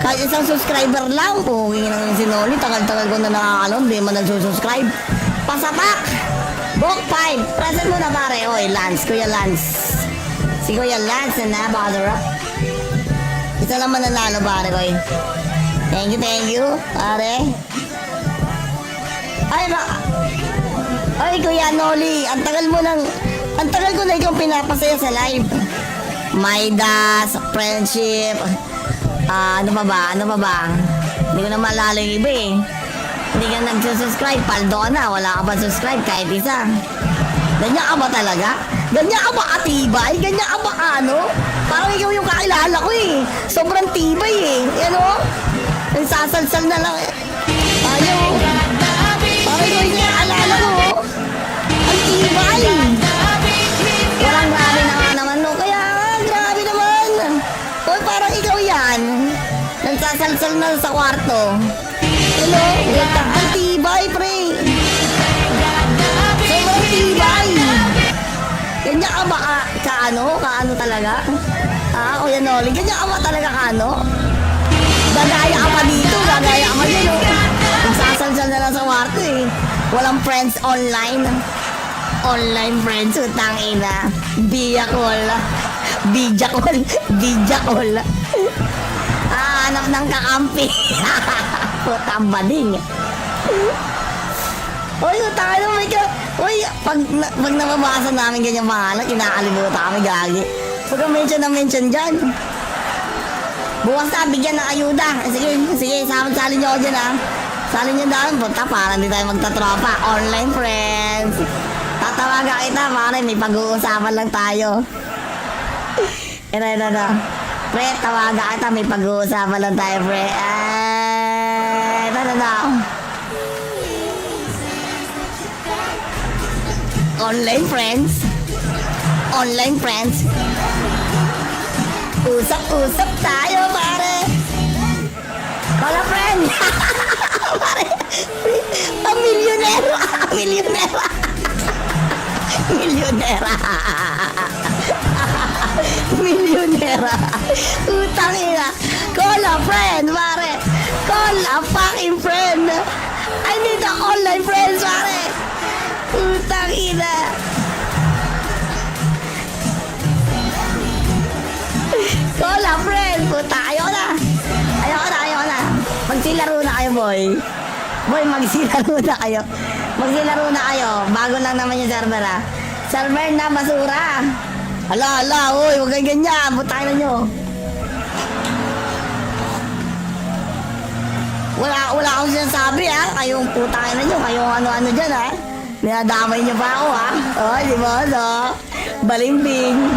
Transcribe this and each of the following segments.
Kahit isang subscriber lang, pugi ng sinoli, tagal-tagal ko na nakakalon, di man nagsusubscribe. Pasapak! Book 5, present mo na pare. Oy, Lance, Kuya Lance. Si Kuya Lance na bother up. Isa naman nanalo pare, Koy. Thank you, pare. Ay, ay, Kuya Noli, ang tagal ko na ikaw pinapasaya sa live. Midas, friendship, ano pa ba? Hindi ko na maalala yung iba eh. Hindi ka nagsusubscribe, Paldona, wala ka pa subscribe kahit isa. Ganyan ka ba talaga? Ganyan ka ba katibay? Ganyan ka ba ano? Parang ikaw yung kakilala ko eh. Sobrang tibay eh. Yan o. Nagsasalsal na lang eh. Ayaw. Parang ikaw yung kakilala ko. Ang tibay. Walang grabe na nga naman no. Kaya grabe naman. O parang ikaw yan. Nagsasalsal na sa kwarto. Hello? Ang tibay pre. Sobrang tibay. Ganyan ka ba kaano talaga? Kuya Noli, ganyan ka ba talaga kaano? Gagaya ka pa dito, gagaya ka pa dyan, oh. Nagsasalsal na lang sa kwarto, eh. Walang friends online. Online friends, utang ina. Biyakol. Hanap ng kakampi. Putang bading. Uy, utang ina, may ka. Uy, pag nababasa namin ganyan pangalan, kinakalimutan kami gagi. Pagka mention dyan. Bukas na, bigyan ng ayuda. Sige, sali nyo ako dyan ha. Sali nyo daan, punta para hindi tayo magtatropa. Online friends. Tatawagan kita, pare, may pag-uusapan lang tayo. Ito. Pre, tawagan kita, may pag-uusapan lang tayo, pre. Ito. Online friends. Usap tayo, pare. Wala, friend. Pare, milyonera. Utang ina. Call a friend, pare. Call a fucking friend. I need a online friends, pare. Utang ina. Call a friend. Puta, ayoko na. Magsilaro na kayo, boy. Magsilaro na kayo. Bago lang naman yung server, ha. Server na basura. Hala, uy, huwag kang ganyan. Putay na nyo. Wala akong sinasabi, ha. Kayong putay na nyo. Kayong ano-ano dyan, ha. Ninadamay nyo pa ako, ha. Di ba, no? Balimbing.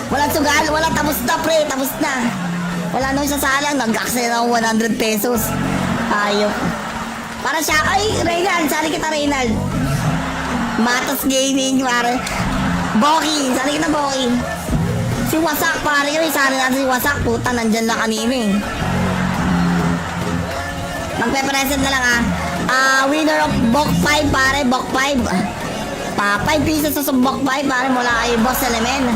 Walang sugal, tapos na, pre. Tapos na. Wala nung sasalang, nag-aksaya ng 100 pesos. Ayop. Para siya, ay, Reynald, sali kita, Reynald. Matos Gaming, pare. Boki, sali kita, Boki. Si Wasak, pare, yun, sali natin si Wasak. Puta, nandyan lang kanina, eh. Magpe-present na lang, winner of Bok 5, pare, Bok 5. 5 pieces sa Bok 5, pare, mula kay Boss Elemen.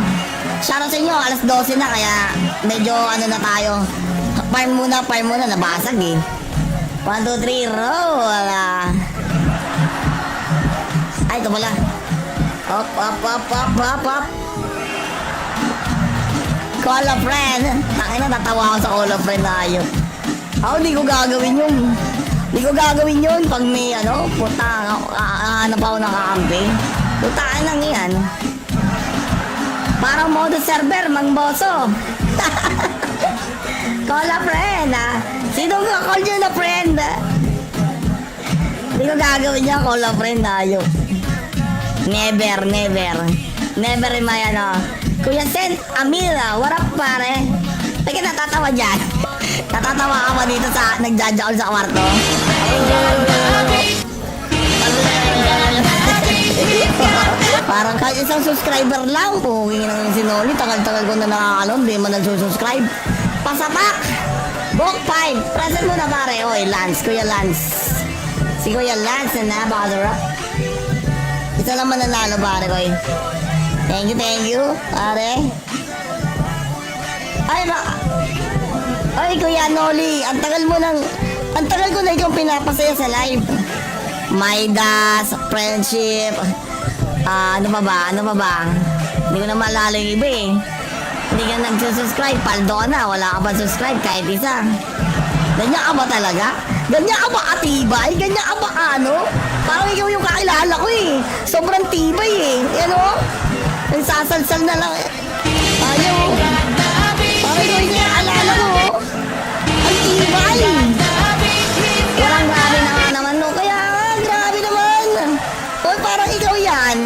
Shoutout sa inyo, alas 12 na, kaya medyo ano na tayo. Farm muna, nabasag eh. 1, 2, 3, roll. Ay, ito pala. Up. Call a friend. Takina, natawa ako sa call a friend na ayun. Di ko gagawin yun. Pag may puta, hanap ako nakakampi. Putaan lang yan. Parang modo server, Mang Boso. Call a friend, Sino ka call nyo na friend? Hindi ko gagawin niya, call a friend, ayok. Never in my Kuya Sen Amira, what up, pare? Teka, natatawa dyan. Natatawa ka ba dito sa nagjajaol sa kwarto? Parang kahit isang subscriber lang, pugi ng sinoli, tagal-tagal ko na nakakalon, di man nagsusubscribe. Pasapak! Book 5, present mo na pare. Oy, Lance, Kuya Lance. Si Kuya Lance na bother up. Isa naman nanalo pare, Koy. Thank you, pare. Ay, Ay, Kuya Noli, ang tagal ko na ikaw pinapasaya sa live. Maidas, friendship, ano pa ba? Hindi ko na maalala yung iba eh. Hindi ka nagsusubscribe, paldo na, wala ka pa subscribe kahit isa. Ganyan ka ba talaga? Ganyan ka ba katibay? Ganyan ka ba ano? Parang ikaw yung kakilala ko eh. Sobrang tibay eh. Yan o. Nagsasalsal na lang eh. Ayaw. Parang ikaw yung kakilala ko. Ang tibay. Walang grabe na nga naman no. Kaya nga, grabe naman. O parang ikaw yan.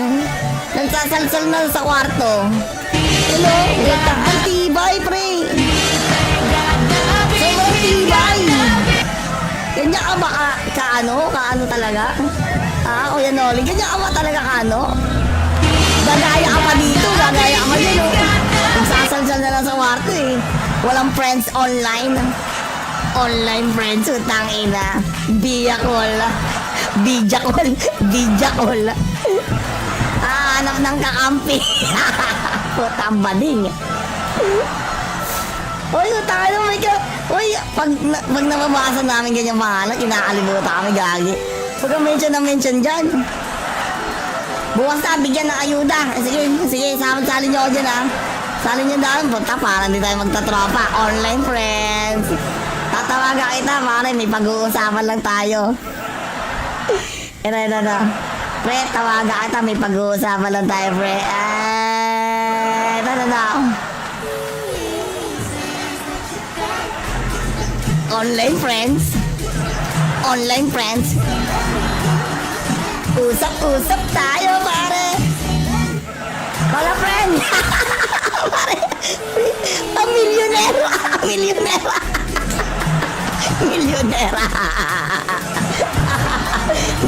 Nagsasalsal na sa kwarto. Hello? Ang tibay, pre. Sobrang tibay. Ganyan ka ba kaano talaga? Kuya Noli, ganyan ka ba talaga kaano? Gagaya ka pa dito, gagaya ka pa dito. Nagsasalsal na lang sa kwarto eh. Walang friends online. Online friends, utang ina. Bijakol. Hanap ng kakampi. Putang bading. Uy, utang ina, may ka... Uy, pag nababasa namin ganyan pangalan, kinakalimutan kami gagi. Huwag kang mention dyan. Bukas na, bigyan ng ayuda. Sige, sali nyo ako dyan ha. Sali nyo daan, punta, parang di tayo magtatropa. Online friends. Tatawagan kita, pare, may pag-uusapan lang tayo. Ito. Pre, tawagan kita, may pag-uusapan lang tayo, pre. Ito. Online friends. Usap tayo, pare. Hola, friend. Pare.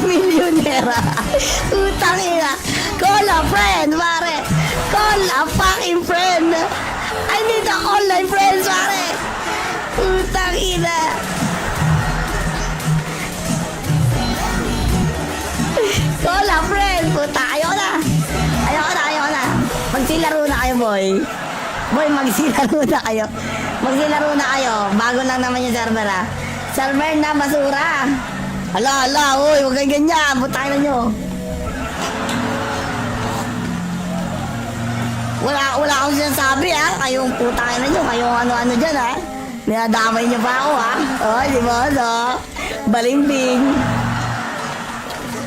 Milyonera. Utang ina. Call a friend, pare. Call a fucking friend. I need a online friends, pare. Utang ina. Call a friend. Puta, ayoko na. Magsilaro na kayo, boy. Magsilaro na kayo. Bago lang naman yung server, ha. Server na basura. Hala, uy, huwag kayo ganyan. Putay na nyo. Wala akong sinasabi, ha. Kayong putay na nyo. Kayong ano-ano dyan, ha. Ninadamay nyo pa ako, ha. Di ba, no? Balimbing.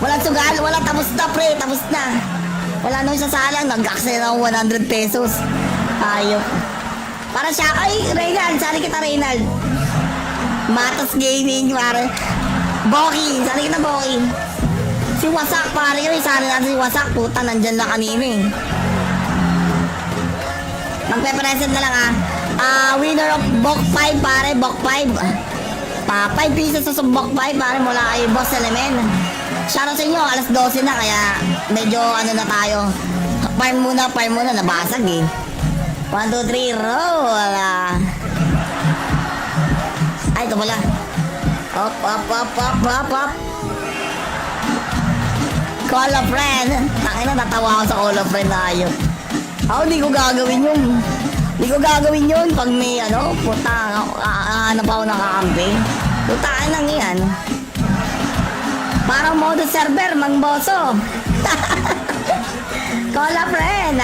Walang sugal, tapos na, pre. Tapos na. Wala nang sasalang, nag-aksaya ng 100 pesos. Ayop. Para siya, ay, Reynald, sali kita, Reynald. Matas Gaming, pare. Boki, sali kita, Boki. Si Wasak, pare, yun, sali natin si Wasak. Puta, nandyan lang kanina, eh. Magpe-present na lang, winner of Bok 5, pare, Bok 5. 5 pieces sa Bok 5, pare, mula kay Boss Element. Shoutout sa inyo, alas 12 na, kaya medyo ano na tayo. Farm muna, nabasag eh. 1, 2, 3, roll. Ay, ito pala. Up. Call a friend. Tangina, natawa ako sa call a friend na ayun. Di ko gagawin yun. Pag may puta, hanap ako nakakampi. Putaan lang yan. Parang mode server, Mang Boso. Call a friend,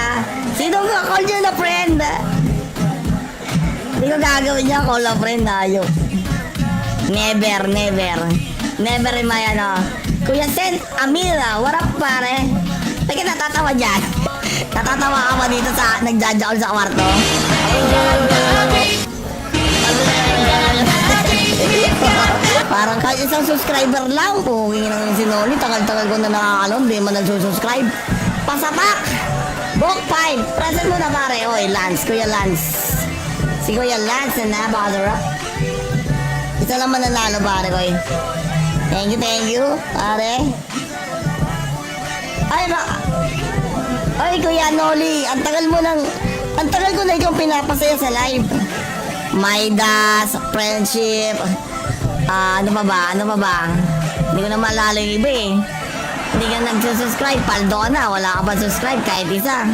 Sino ka-call nyo na friend? Hindi ko gagawin niya, call a friend, ayok. Never in my Kuya Sen Amira, what up, pare? Teka, natatawa dyan. Natatawa ka ba dito sa nagjajakol sa kwarto? Parang kahit isang subscriber lang po. Hingin si Noli, tagal-tagal ko na nakakalon. Di man nagsusubscribe. Pasapak! Bok 5! Present mo na, pare. Oy, Lance. Kuya Lance. Si Kuya Lance na napakasarap. Isa lang mananalo, pare ko. Thank you, pare. Ay, Kuya Noli, ang tagal ko na ikaw pinapasaya sa live. Maidas, friendship, ano pa ba? Hindi ko na maalala yung iba eh. Hindi ka nagsusubscribe, paldo na, wala ka pa subscribe kahit isa.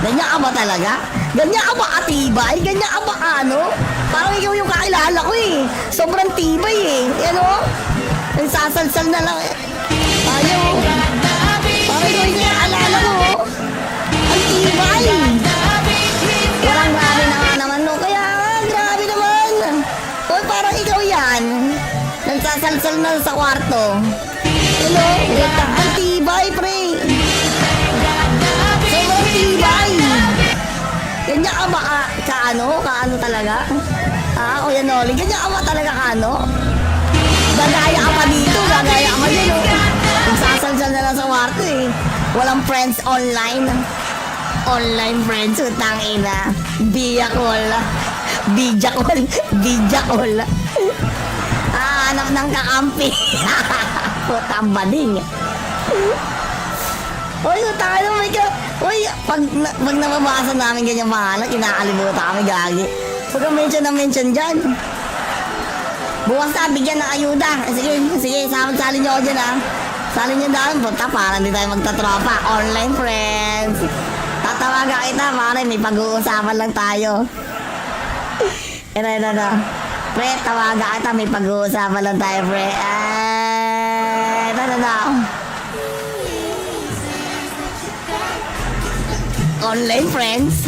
Ganyan ka ba talaga? Ganyan ka ba katibay? Ganyan ka ba ano? Parang ikaw yung kakilala ko eh. Sobrang tibay eh. Yan o. Nagsasalsal na lang eh. Ayaw. Parang ikaw yung kakilala ko. Ang tibay. Walang grabe na nga naman no. Kaya grabe naman. Hoy, parang ikaw yan. Nagsasalsal na sa kwarto. Hello? Ang tibay, pre. Sobrang tibay. Ganyan ka ba kaano talaga? Kuya Noli, ganyan ka ba talaga kaano? Gagaya ka pa dito, gagaya ka pa dito. Nagsasalsal na lang sa kwarto eh. Walang friends online. Online friends, utang ina. Biyakol. Bijakol. Bijakol. Hanap ng kakampi. Putang bading. Uy, utang ina, may ka. Uy, pag nababasa namin ganyan mahanap, kinakalimutan kami gagi. Huwag kang mention na mention dyan. Bukas na, bigyan ng ayuda. Sige, salin nyo ako dyan ha. Salin nyo daan, punta para hindi tayo magtatropa. Online friends. Tatawagan kita, pare, may pag-uusapan lang tayo. Ito. Pre, tawagan kita, may pag-uusapan lang tayo, pre. Ito. Online friends.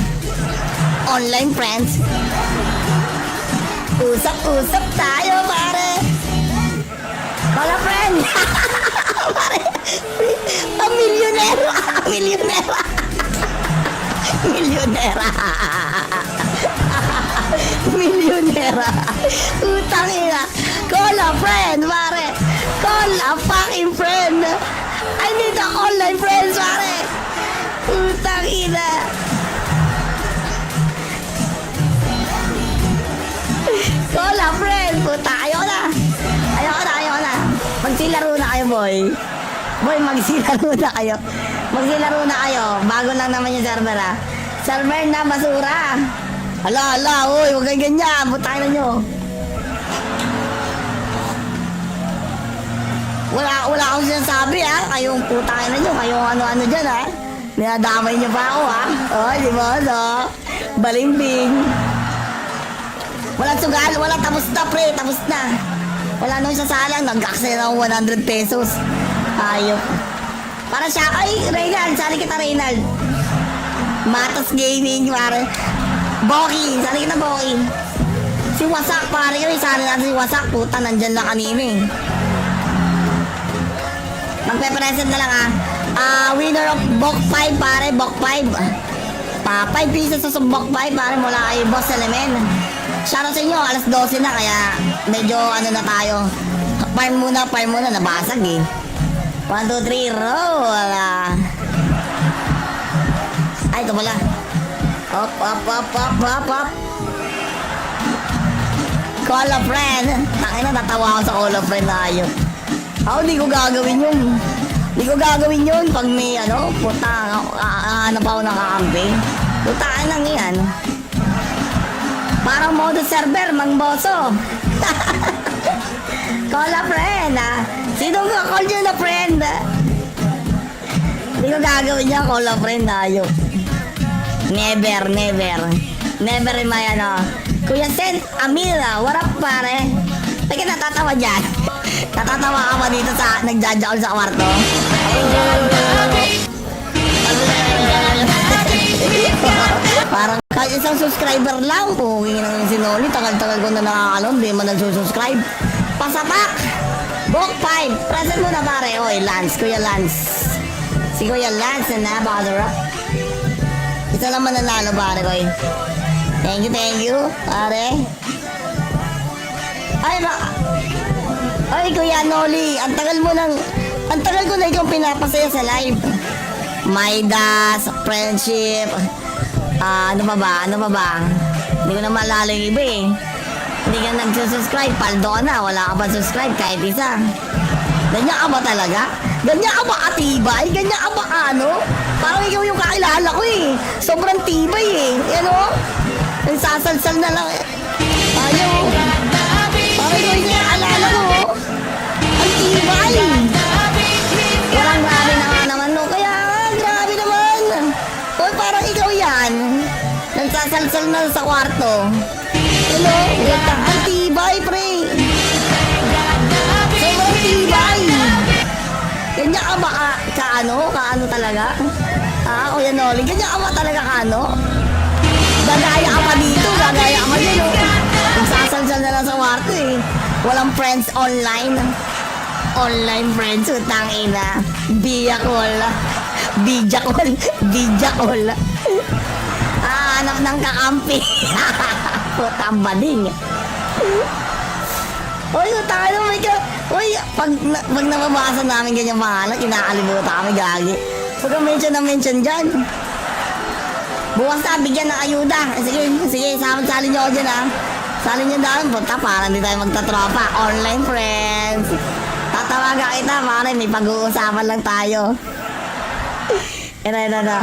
Online friends. Usap-usap tayo, pare. Wala, friend. Pare. Milyonera. Milyonera. Milyonera. Milyonera. Utang ina. Call a friend, pare. Call a fucking friend. I need a online friends, pare. Utang ina. Call a friend. Puta, ayoko na. Magsilaro na kayo, boy. Boy, magsilaro na kayo. Magsilaro na kayo. Bago lang naman yung server, ha. Server na basura. Hala, uy, huwag kayo ganyan. Putay na nyo. Wala akong sinasabi, ha. Kayong putay na nyo. Kayong ano-ano dyan, ha. Ninadamay nyo pa ako, ha. Di ba, no? Balimbing. Walang sugal, tapos na, pre. Tapos na. Wala nung sasalang, nag-aksaya na ako 100 pesos. Ayok. Para siya, ay, Reynald, sali kita, Reynald. Matas Gaming, pare. Boki, sali kita, Boki. Si Wasak, pare, kami, sali natin si Wasak. Puta, nandyan na kanina eh. Magpe-present na lang, winner of Bok 5, pare, Bok 5. 5 pieces sa Bok 5, pare, mula kay Boss Elemen. Shoutout sa inyo, alas 12 na, kaya medyo ano na tayo. Farm muna, nabasag eh. 1, 2, 3, roll. Ay, ito pala. Up. Call a friend. Tangina, natawa ako sa call a friend na ayun. Di ko gagawin yun. Pag may puta, hanap ako ng kakampi. Putaan lang yan. Parang modo server, Mang Boso. Call a friend, Sino ka call nyo na friend? Hindi ko gagawin niya, call a friend, ayok. Never. Never in my Kuya Sen, Amira, what up, pare? Teka, natatawa dyan. Natatawa ka ba dito sa nagjajaol sa kwarto? Parang kahit isang subscriber lang, pugingin ng sinoli, tagal-tagal ko na nakakalon, di man nagsusubscribe. Pasapak! Book 5! Present mo na pare, oy, Lance, Kuya Lance. Si Kuya Lance na napakadura. Isa lang mananalo pare, oy. Thank you, pare. Ay, Kuya Noli, ang tagal ko na ikaw pinapasaya sa live. Maidas, friendship, ano pa ba? Hindi ko na maalala yung iba eh. Hindi ka nagsusubscribe, paldo na, wala ka pa subscribe kahit isa. Ganyan ka ba talaga? Ganyan ka ba katibay? Ganyan ka ba Parang ikaw yung kakilala ko eh. Sobrang tibay eh. Nagsasalsal na lang eh. Ayaw. Parang ikaw yung kakilala ko. Ang tibay. Walang grabe na nga naman no. Kaya grabe naman. Hoy, parang ikaw yan. Nagsasalsal na sa kwarto. kaano talaga? Kuya Noli, ganyan ka ba talaga kaano? Gagaya ka pa dito, gagaya ka pa dyan, oh. Magsasalsal na lang sa kwarto, eh. Walang friends online. Online friends, utang ina. Biya call. Bija call. Bija call. Hanap ng kakampi. Putang bading. Uy, utang ina, may ka. Uy, pag nababasa namin ganyan pangalan, kinakalimutan kami, gagi. Pagka mention na mention dyan. Bukas na, bigyan ng ayuda. Sige, salin nyo ako dyan, ha. Salin nyo daan, punta, para hindi tayo magtatropa. Online friends. Tatawagan kita, pare, may pag-uusapan lang tayo. Ito.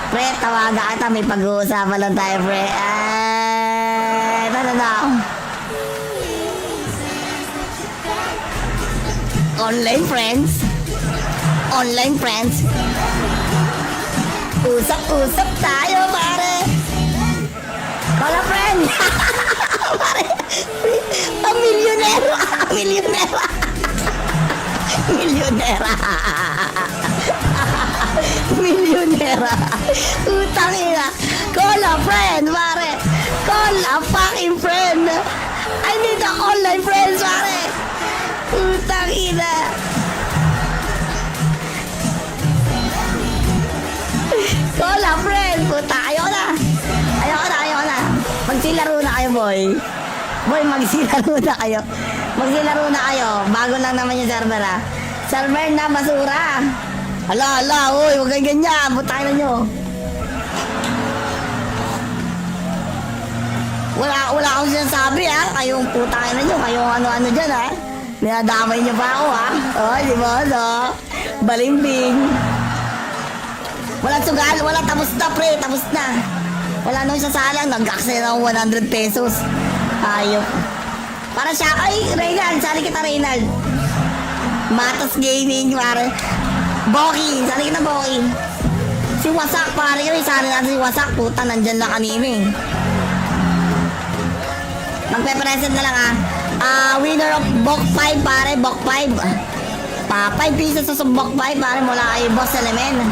Pre, tawagan kita, may pag-uusapan lang tayo, pre. Ito. Online friends. Online friends. Usap tayo, pare. Hola, friend. Pare, milyonera. Milyonera. Utang ina. Call a friend, pare. Call a fucking friend. I need a online friends, pare. Utang ina. Call a friend. Puta, ayoko na. Magsilaro na kayo, boy. Boy, magsilaro na kayo. Bago lang naman yung server, ha. Server na basura. Hala, uy, huwag kang ganyan. Putang na nyo. Wala akong sinasabi, ha. Kayong putang na nyo. Kayong ano-ano dyan, ha. Ninadamay nyo pa ako, ha. Di ba, no? Balimbing. Walang sugal, tapos na, pre. Tapos na. Wala nung sasalang, nag-aksaya ng 100 pesos. Ayop. Para siya, ay, Reynald, sali kita, Reynald. Matos Gaming, pare. Boki, sali kita, Boki. Si Wasak, pare, kami, sali natin si Wasak. Puta, nandyan lang kanina, eh. Magpe-present na lang, winner of Bok 5, pare, Bok 5. 5 pieces sa Bok 5, pare, mula kay Boss Elemen.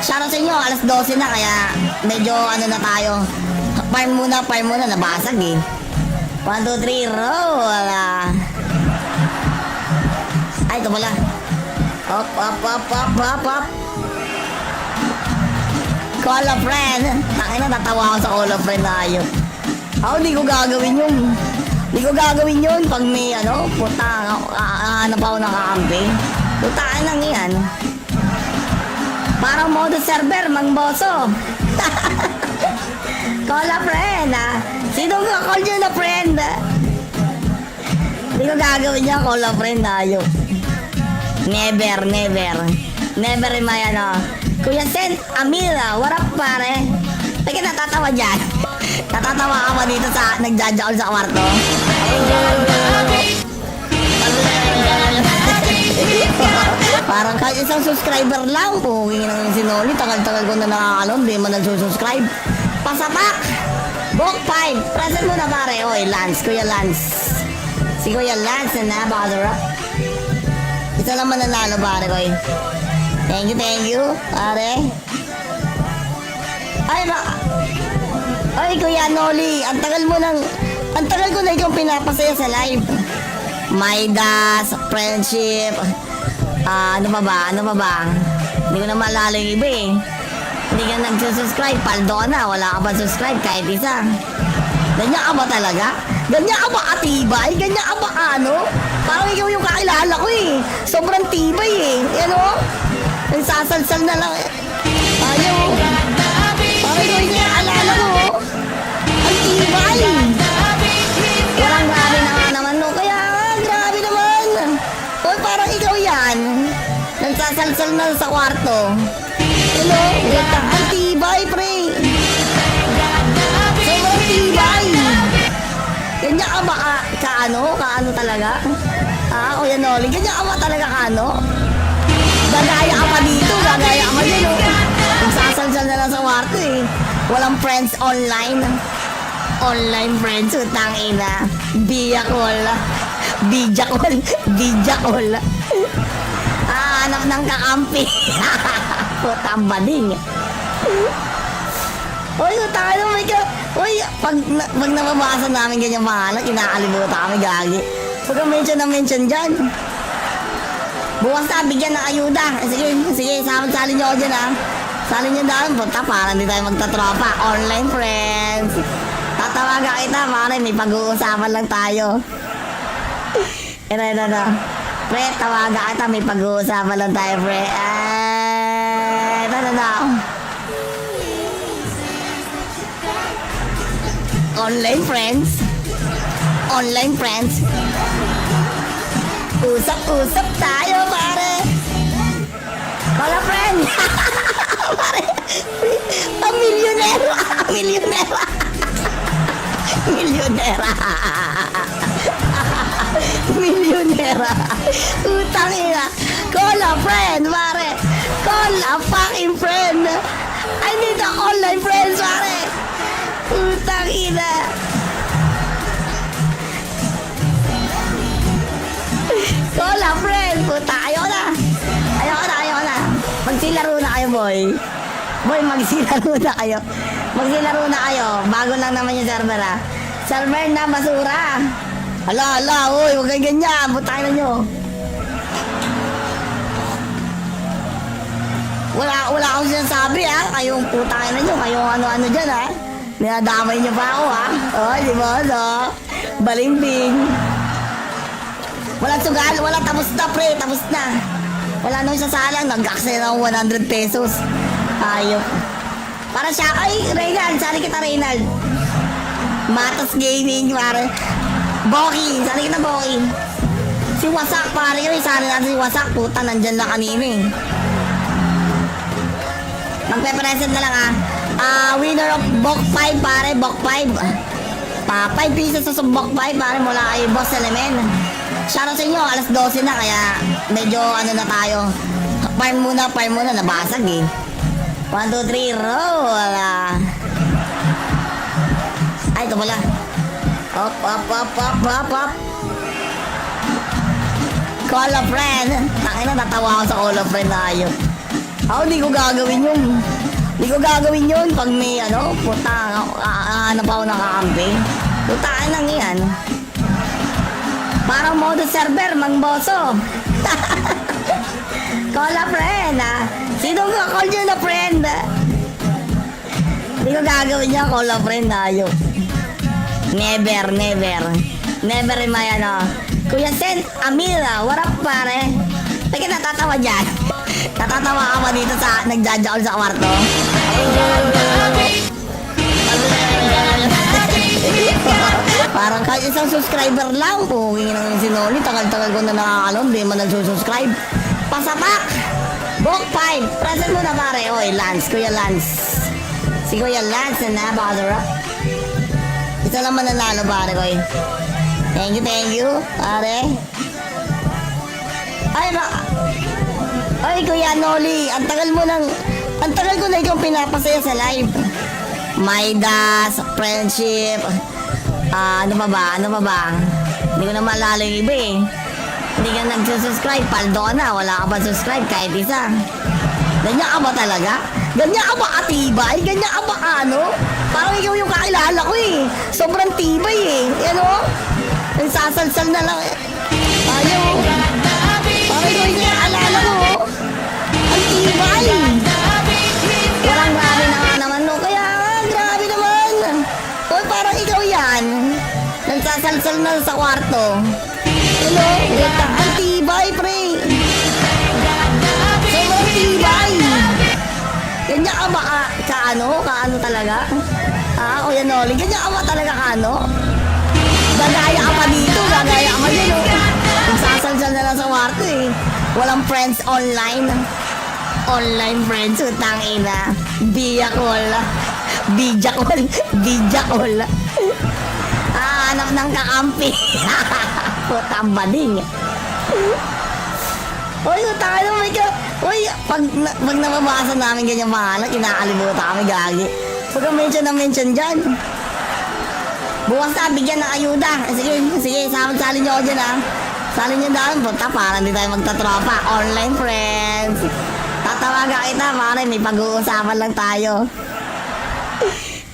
Shoutout sa inyo, alas 12 na, kaya medyo ano na tayo. Farm muna, nabasag, eh. 1, 2, 3, roll. Ay, ito pala. Up. Call a friend. Tangina, natawa ako sa call a friend na ayun. Di ko gagawin yun. Pag may puta, hanap ako ng kakampi. Putaan lang yan. Parang modo server, Mang Boso. Call a friend, Sino ka call nyo na friend? Hindi ko gagawin niya, call a friend, ayok. Never in my Kuya Sen, Amira, what up, pare? Teka, natatawa dyan. Natatawa ka ba dito sa nagjajaol sa kwarto? Parang kahit isang subscriber lang. Puging ng sinoli, tagal-tagal ko na nakakalon, di man nagsusubscribe. Pasapak! Book 5, present mo na, pare. Oy, Lance, Kuya Lance. Si Kuya Lance na bother up. Isa naman nanalo, pare ko, eh. Thank you, pare. Ay, Kuya Noli, ang tagal ko na ikaw pinapasaya sa live. Maidas, friendship, ano pa ba? Hindi ko na maalala yung iba, eh. Hindi ka nagsusubscribe, paldo ka na, wala ka pa subscribe kahit isa. Ganyan ka ba talaga? Ganyan ka ba katibay? Ganyan ka ba Parang ikaw yung kakilala ko, eh. Sobrang tibay, eh. Nagsasalsal na lang, eh. Ayaw. Parang ikaw yung kakilala ko, oh. Ang tibay. Walang grabe na nga naman, no? Kaya grabe naman. Oy, parang ikaw yan. Nagsasalsal na sa kwarto. Ang tibay, pre. Sobrang tibay. Ganyan ka ba kaano talaga? Kuya Noli, ganyan ka ba talaga Gagaya ka pa dito, gagaya ka pa dyan, oh. Magsasalsal na lang sa kwarto, eh. Walang friends online. Online friends, utang ina. Bija call. Hanap ng kakampi. Puta ang bading. Uy, tayo na may ka... Uy, pag nababasa namin ganyan pangalan, kinakalimutan kami gagi. Huwag kang mention na mention dyan. Bukas na, bigyan ng ayuda. Sige, sali nyo ako dyan ha. Sali nyo daan, punta para hindi tayo magtatropa. Online friends. Tatawagan kita, pare, may pag-uusapan lang tayo. Ito. Pre, tawagan kita, may pag-uusapan lang tayo, pre. Ito. Online friends. Online friends. Usap tayo, pare. Hola, friend. Pare. Milyonera. Utang ina. Call a friend, pare. Call a fucking friend. I need a online friends, pare. Utang ina. Call a friend. Puta, ayoko na. Magsilaro na kayo, boy. Magsilaro na kayo. Bago lang naman yung server, ha. Server na basura. Hala, uy, huwag kayo ganyan. Putay na nyo. Wala akong sinasabi, ha. Kayong putay na nyo. Kayong ano-ano dyan, ha. Ninadamay nyo pa ako, ha. Oh, di ba, no? Balimbing. Walang sugal, tapos na, pre. Tapos na. Wala nang sasalang, nag-aksaya ng 100 pesos. Ayop. Para siya, ay, Reynald, sali kita, Reynald. Matas Gaming, pare. Boki, sali kita, Boki. Si Wasak, pare, yun, sali natin si Wasak. Puta, nandyan lang kanina, eh. Magpe-present na lang, winner of Bok 5, pare, Bok 5. 5 pieces sa Bok 5, pare, mula kay Boss Element. Shoutout sa inyo, alas 12 na, kaya medyo ano na tayo. Farm muna, nabasag eh. 1, 2, 3, roll. Ay, ito pala. Up. Call a friend. Tangina, natawa ako sa call a friend na ayun. Ako, di ko gagawin yun. Pag may ano, puta, hanap ako nakakampi. Putaan lang yan. Parang mode server, mang boso. Call a friend, ha? Sino ka call nyo na friend? Hindi ko gagawin niya, call a friend, ayok. Never in my ano. Kuya Sen, Amira, what up, pare? Teka, natatawa dyan. Natatawa ka ba dito sa nagjajakol sa kwarto? Parang kahit isang subscriber lang po. Hingin si Noli, tagal-tagal ko na nakakalon. Di man nagsusubscribe. Pasapak! Bok 5! Present mo na, pare. Oy, Lance. Kuya Lance. Si Kuya Lance na napakasarap. Isa lang mananalo, pare ko. Thank you, pare. Ay, Kuya Noli. Ang tagal ko na ikaw pinapasaya sa live. Midas, friendship. Ano pa ba? Hindi ko na maalala yung iba eh. Hindi ka nagsusubscribe, paldo ka na. Wala ka pa subscribe kahit isa. Ganyan ka ba talaga? Ganyan ka ba katibay? Ganyan ka ba ano? Parang ikaw yung kakilala ko eh. Sobrang tibay eh. Yan o. Nagsasalsal na lang eh. Ayaw. Parang ikaw yung kakilala ko. Ang tibay. Walang grabe na nga naman no. Kaya grabe naman. Hoy, parang ikaw yan. Nagsasalsal na sa kwarto. Hello? Ang tibay, pre. Sobrang tibay. Ganyan ka ba kaano talaga? Kuya Noli, ganyan ka ba talaga kaano? Gagaya ka pa dito, gagaya ka pa dito. Nagsasalsal na lang sa kwarto eh. Walang friends online. Online friends, utang ina. Bijakol. Hanap ng kakampi. Putang bading. Uy, tayo may ka... Uy, pag nababasa namin ganyan pangalan, kinakalimutan kami gagi. Huwag kang mention dyan. Bukas na, bigyan ng ayuda. Sige, sali nyo ako dyan, ha. Sali nyo daan, punta para hindi tayo magtatropa. Online friends. Tatawagan kita, pare. May pag-uusapan lang tayo.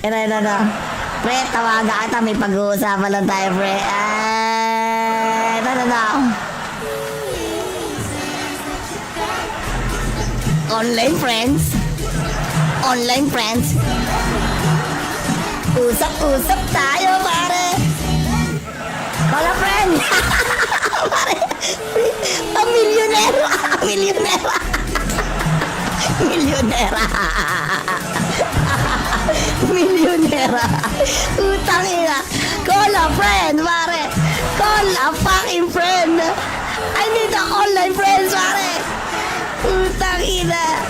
Ito. Pre, tawagan kita. May pag-uusapan lang tayo, pre. Ito. Online friends. Online friends. Usap-usap tayo, pare. Wala, friend. Pare. Milyonera. Milyonera. Milyonera. Milyonera. Utang ina. Call a friend, pare. Call a fucking friend. I need a online friends, pare. Utang ina.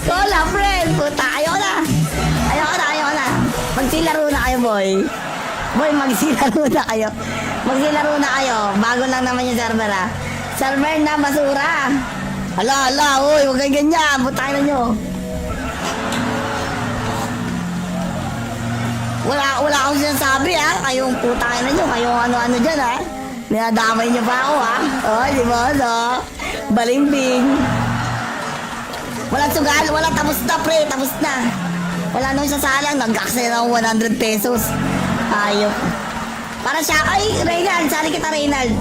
Call a friend. Puta, ayoko na. Magsilaro na kayo, boy. Boy, magsilaro na kayo. Magsilaro na kayo. Bago lang naman yung server, ha. Server na basura. Hala, uy, huwag kayo ganyan. Putay na nyo. Wala akong sinasabi, ha. Kayong putay na nyo. Kayong ano-ano dyan, ha. Ninadamay nyo pa ako, ha. Oh, di ba, no? Balimbing. Walang sugal. Wala, tapos na, pre. Tapos na. Wala nung sasalang. Nag-aksaya na ako 100 pesos. Ayok. Para siya, ay, Reynald. Sali kita, Reynald.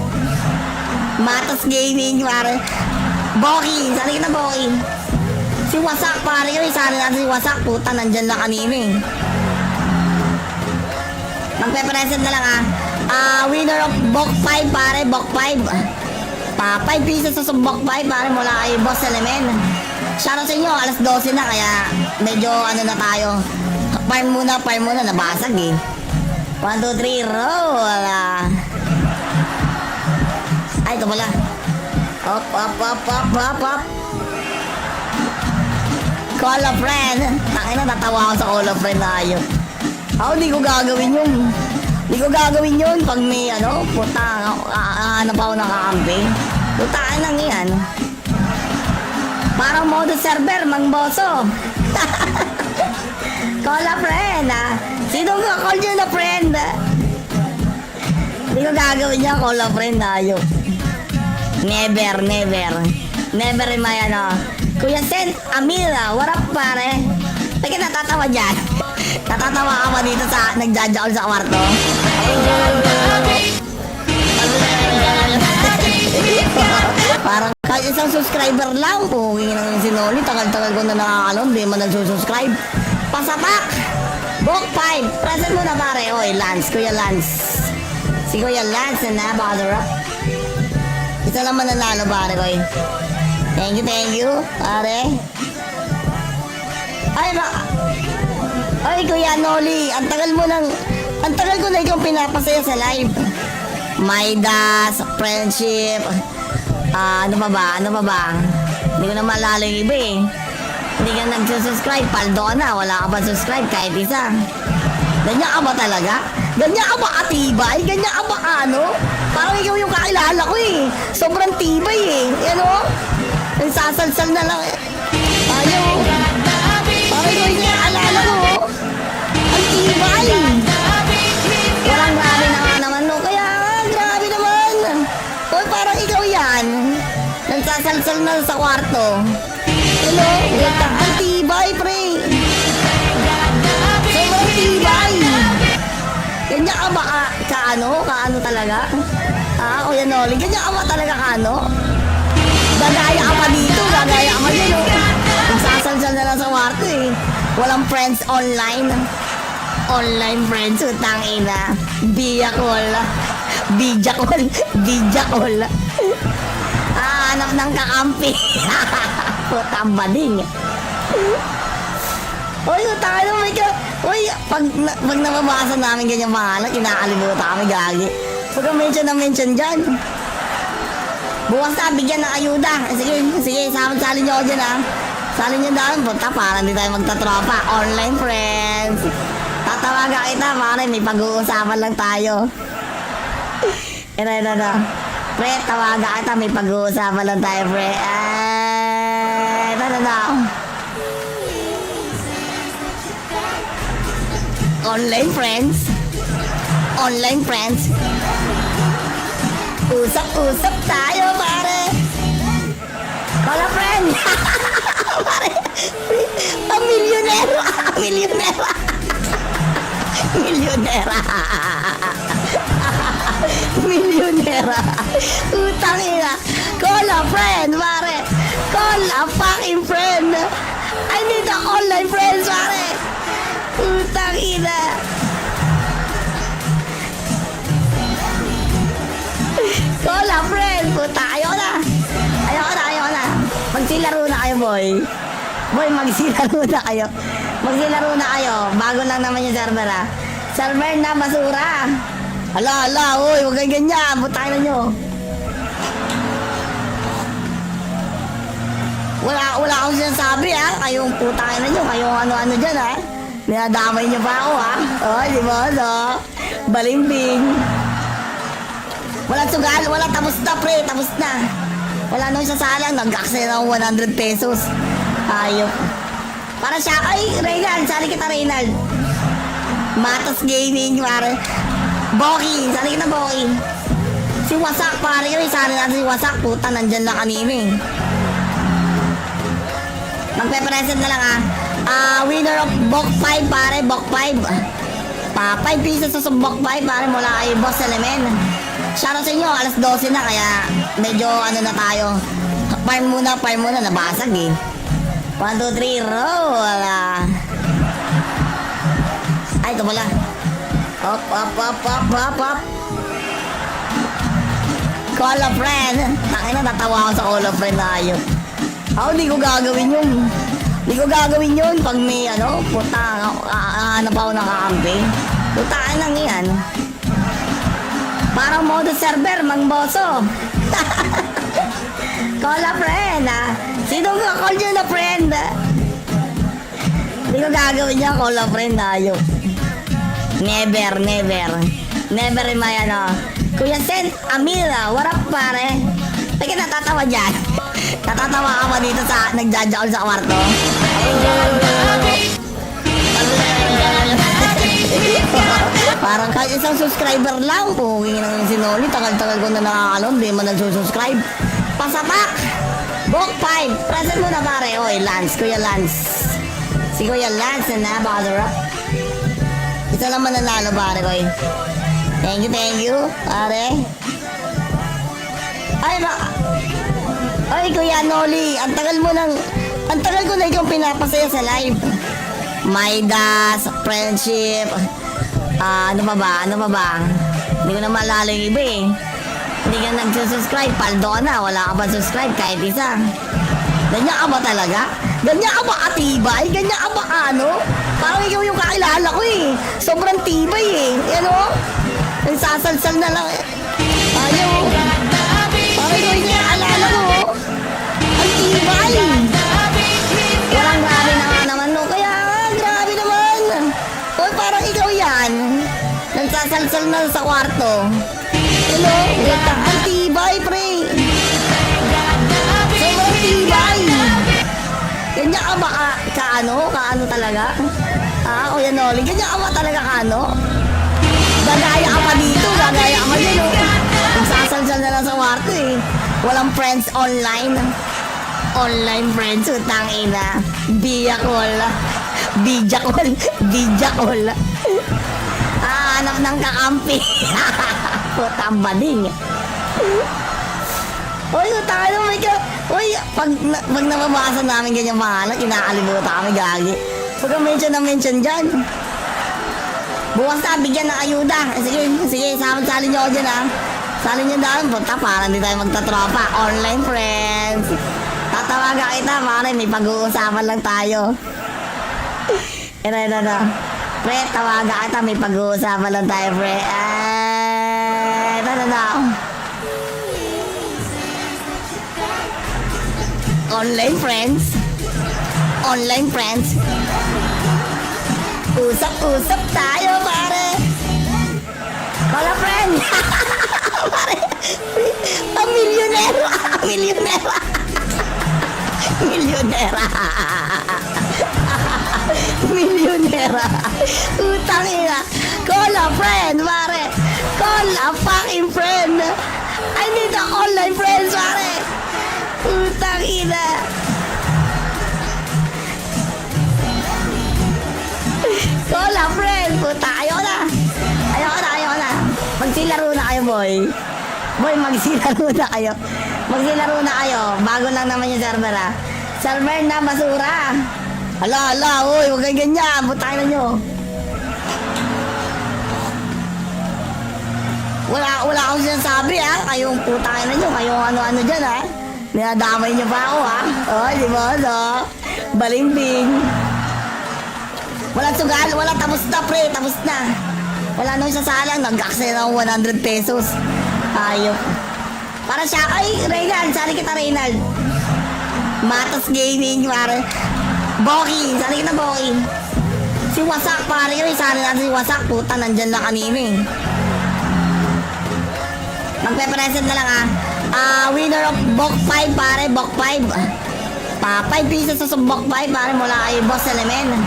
Matas Gaming, pare. Boki. Sali kita, Boki. Si Wasak, pare. Sali natin si Wasak. Puta, nandyan na kanina, eh. Magpe-present na lang, winner of Bok 5, pare. Bok 5. 5 pieces sa Bok 5, pare. Mula kay Boss Elemen. Shoutout sa inyo, alas 12 na, kaya medyo ano na tayo. Farm muna, nabasag eh. 1, 2, 3, roll. Ay, ito pala. Up. Call a friend. Tangina, natawa ako sa call a friend na ayun. Ako, di ko gagawin yun. Pag may puta, hanap ako nakakampi. Putaan lang yan. Parang modo server, mang boso. Call a friend, Sino ka call nyo na friend? Hindi ko gagawin niya, call a friend, ayok. Never. Never in my Kuya Sen, Amira, what up, pare? Teka, natatawa dyan. Natatawa ka ba dito sa nagjajaol sa kwarto? Parang kahit isang subscriber lang, pugingin ng sinoli, tagal-tagal ko na nakakalon, di man nagsusubscribe. Pasapak! Book 5, present mo na, pare. Oy, Lance, Kuya Lance. Si Kuya Lance na napakadura. Isa lang man nanalo, pare, koy. Thank you, pare. Ay, Kuya Noli, ang tagal ko na ikaw pinapasaya sa live. Maidas, friendship, ano pa ba? Hindi ko na maalala yung iba eh. Hindi ka nagsusubscribe, paldo na, wala ka pa subscribe kahit isa. Ganyan ka ba talaga? Ganyan ka ba katibay? Ganyan ka ba Parang ikaw yung kakilala ko eh. Sobrang tibay eh. Nagsasalsal na lang eh. Ayaw. Parang ikaw yung kakilala ko. Ang tibay. Walang grabe na nga naman no. Kaya grabe naman. Hoy, parang ikaw yan. Nagsasalsal na sa kwarto. Ang tibay, pre. Sobrang tibay. Ganyan ka ba kaano talaga? Kuya Noli, ganyan ka ba talaga Gagaya ka pa dito, gagaya ka pa dyan, Nagsasalsal na lang sa kwarto, eh. Walang friends online. Online friends, utang ina. Bija call. Hanap ng kakampi. Putang bading. Uy, utang ina, uy, pag nababasa namin ganyan pangalan, kinakalimutan kami, gagi. Pagka mention dyan. Bukas na, bigyan ng ayuda. Sige, salin nyo ako dyan, Salin nyo daan, punta, para hindi tayo magtatropa. Online friends. Tatawagan kita, pare, may pag-uusapan lang tayo. Ito. Pre, tawagan kita, may pag-uusapan lang tayo, pre. Ito. Online friends. Usap-usap tayo, pare. Wala, friend. Pare, milyonera. Milyonera. Milyonera. Milyonera. Utang ina. Call a friend, pare. Call a fucking friend. I need a online friends, pare. Utang ina. Call a friend. Puta, ayoko na. Ayoko na. Magsilaro na kayo, boy. Boy, magsilaro na kayo. Magsilaro na kayo. Bago lang naman yung server, ha. Server na basura. Hala, uy, huwag kang ganyan. Butay na nyo. Wala akong sinasabi, ha. Kayong putay na nyo. Kayong ano-ano dyan, ha. Ninadamay nyo pa ako, ha. Oh, di ba, no? Balimbing. Walang sugal, wala, tapos na, pre. Tapos na. Wala nung sasalang. Nag-aksaya na akong 100 pesos. Ayop. Para siya, ay, Reynald. Sali kita, Reynald. Matos Gaming, pare. Boki, sali kita, Boki. Si Wasak, pare. Kami, sali natin si Wasak. Puta, nandyan lang kanina, eh. Magpe-present na lang, winner of Bok 5, pare. Bok 5. 5 pieces sa Bok 5, pare. Mula kay Boss Elemen. Shoutout sa inyo, alas 12 na, kaya medyo ano na tayo. Farm muna, nabasag, eh. 1, 2, 3, roll. Ay, ito pala. Up. Call a friend. Tangina, natawa ako sa call a friend na ayun. Ako, di ko gagawin yun. Pag may ano, puta, hanap ako nakakampi. Putaan lang yan. Parang modo server, Mang Boso. Call a friend, ha? Sino ka call nyo na friend? Hindi ko gagawin niya, call a friend, ayok. Never in my ano. Kuya Sen Amira, what up, pare? Teka, natatawa dyan. Natatawa ka ba dito sa nagjajaol sa kwarto? Parang kahit isang subscriber lang. Puging ng sinoli. Tagal-tagal ko na nakakalon. Di man nagsusubscribe. Pasapak! Book 5. Present mo na, pare. Oy, Lance. Kuya Lance. Si Kuya Lance na bother up. Isa naman nanalo, pare ko. Thank you, pare. Ay, Kuya Noli. Ang tagal ko na ikaw pinapasaya sa live. Maidas, friendship. Ano pa ba? Hindi ko na maalala yung iba, eh. Hindi ka nagsusubscribe. Paldo ka na. Wala ka pa subscribe kahit isa. Ganyan ka ba talaga? Ganyan ka ba katibay? Ganyan ka ba ano? Parang ikaw yung kakilala ko, eh. Sobrang tibay, eh. Yan, o. Nagsasalsal na lang, eh. Ayaw. Parang ikaw yung kakilala ko, oh. Ang tibay. Walang grabe na nga naman, no? Kaya grabe naman. O, parang ikaw yan. Nagsasalsal na sa kwarto. Hello? Ang tibay, pre. Sobrang tibay. Ganyan ka ba kaano talaga? Kuya Noli, ganyan ka ba talaga kaano? Gagaya ka pa dito, gagaya ka pa dito. Nagsasalsal na lang sa kwarto, eh. Walang friends online. Online friends, utang ina. Bija call. Hanap ng kakampi. Putang bading. Uy, utang ina, may ka. Uy, pag nababasa namin ganyan pangalan, kinakalimutan kami, gagi. Huwag kang mention dyan. Bukas na, bigyan ng ayuda. Sige, sali nyo ako dyan, ha. Sali nyo daan, punta, parang di tayo magtatropa. Online friends. Tatawagan kita, pare, may pag-uusapan lang tayo. Ito. Pre, tawagan kita, may pag-uusapan lang tayo, pre. Ito. Online friends. Usap-usap tayo, pare. Call a friend. Pare, milyonera. Utang ina. Call a friend, pare. Call a fucking friend. I need the online friends, pare. Putang ina. Cola friend. Puta, ayoko na. Ayoko na. Magsilaro na kayo, boy. Boy, magsilaro na kayo. Magsilaro na kayo. Bago lang naman yung server, ha. Server na basura. Hala, uy, huwag kayo ganyan. Putang ina nyo. Wala akong sinasabi, ha. Kayong putang ina nyo. Kayong ano-ano dyan, ha. Ninadamay nyo pa ako, ha. Oh, di ba, no? Balimbing. Walang sugal, tapos na, pre. Tapos na. Wala nang sasalang. Nag-aksaya ng 100 pesos. Ayop. Para siya, ay, Reynald. Sali kita, Reynald. Matas Gaming, pare. Boki. Sali kita, Boki. Si Wasak, pare. Sali natin si Wasak. Puta, nandyan lang kanina, eh. Magpe-present na lang, winner of Bok 5, pare. Bok 5. 5 pieces sa Bok 5, pare. Mula kay Boss Elemen.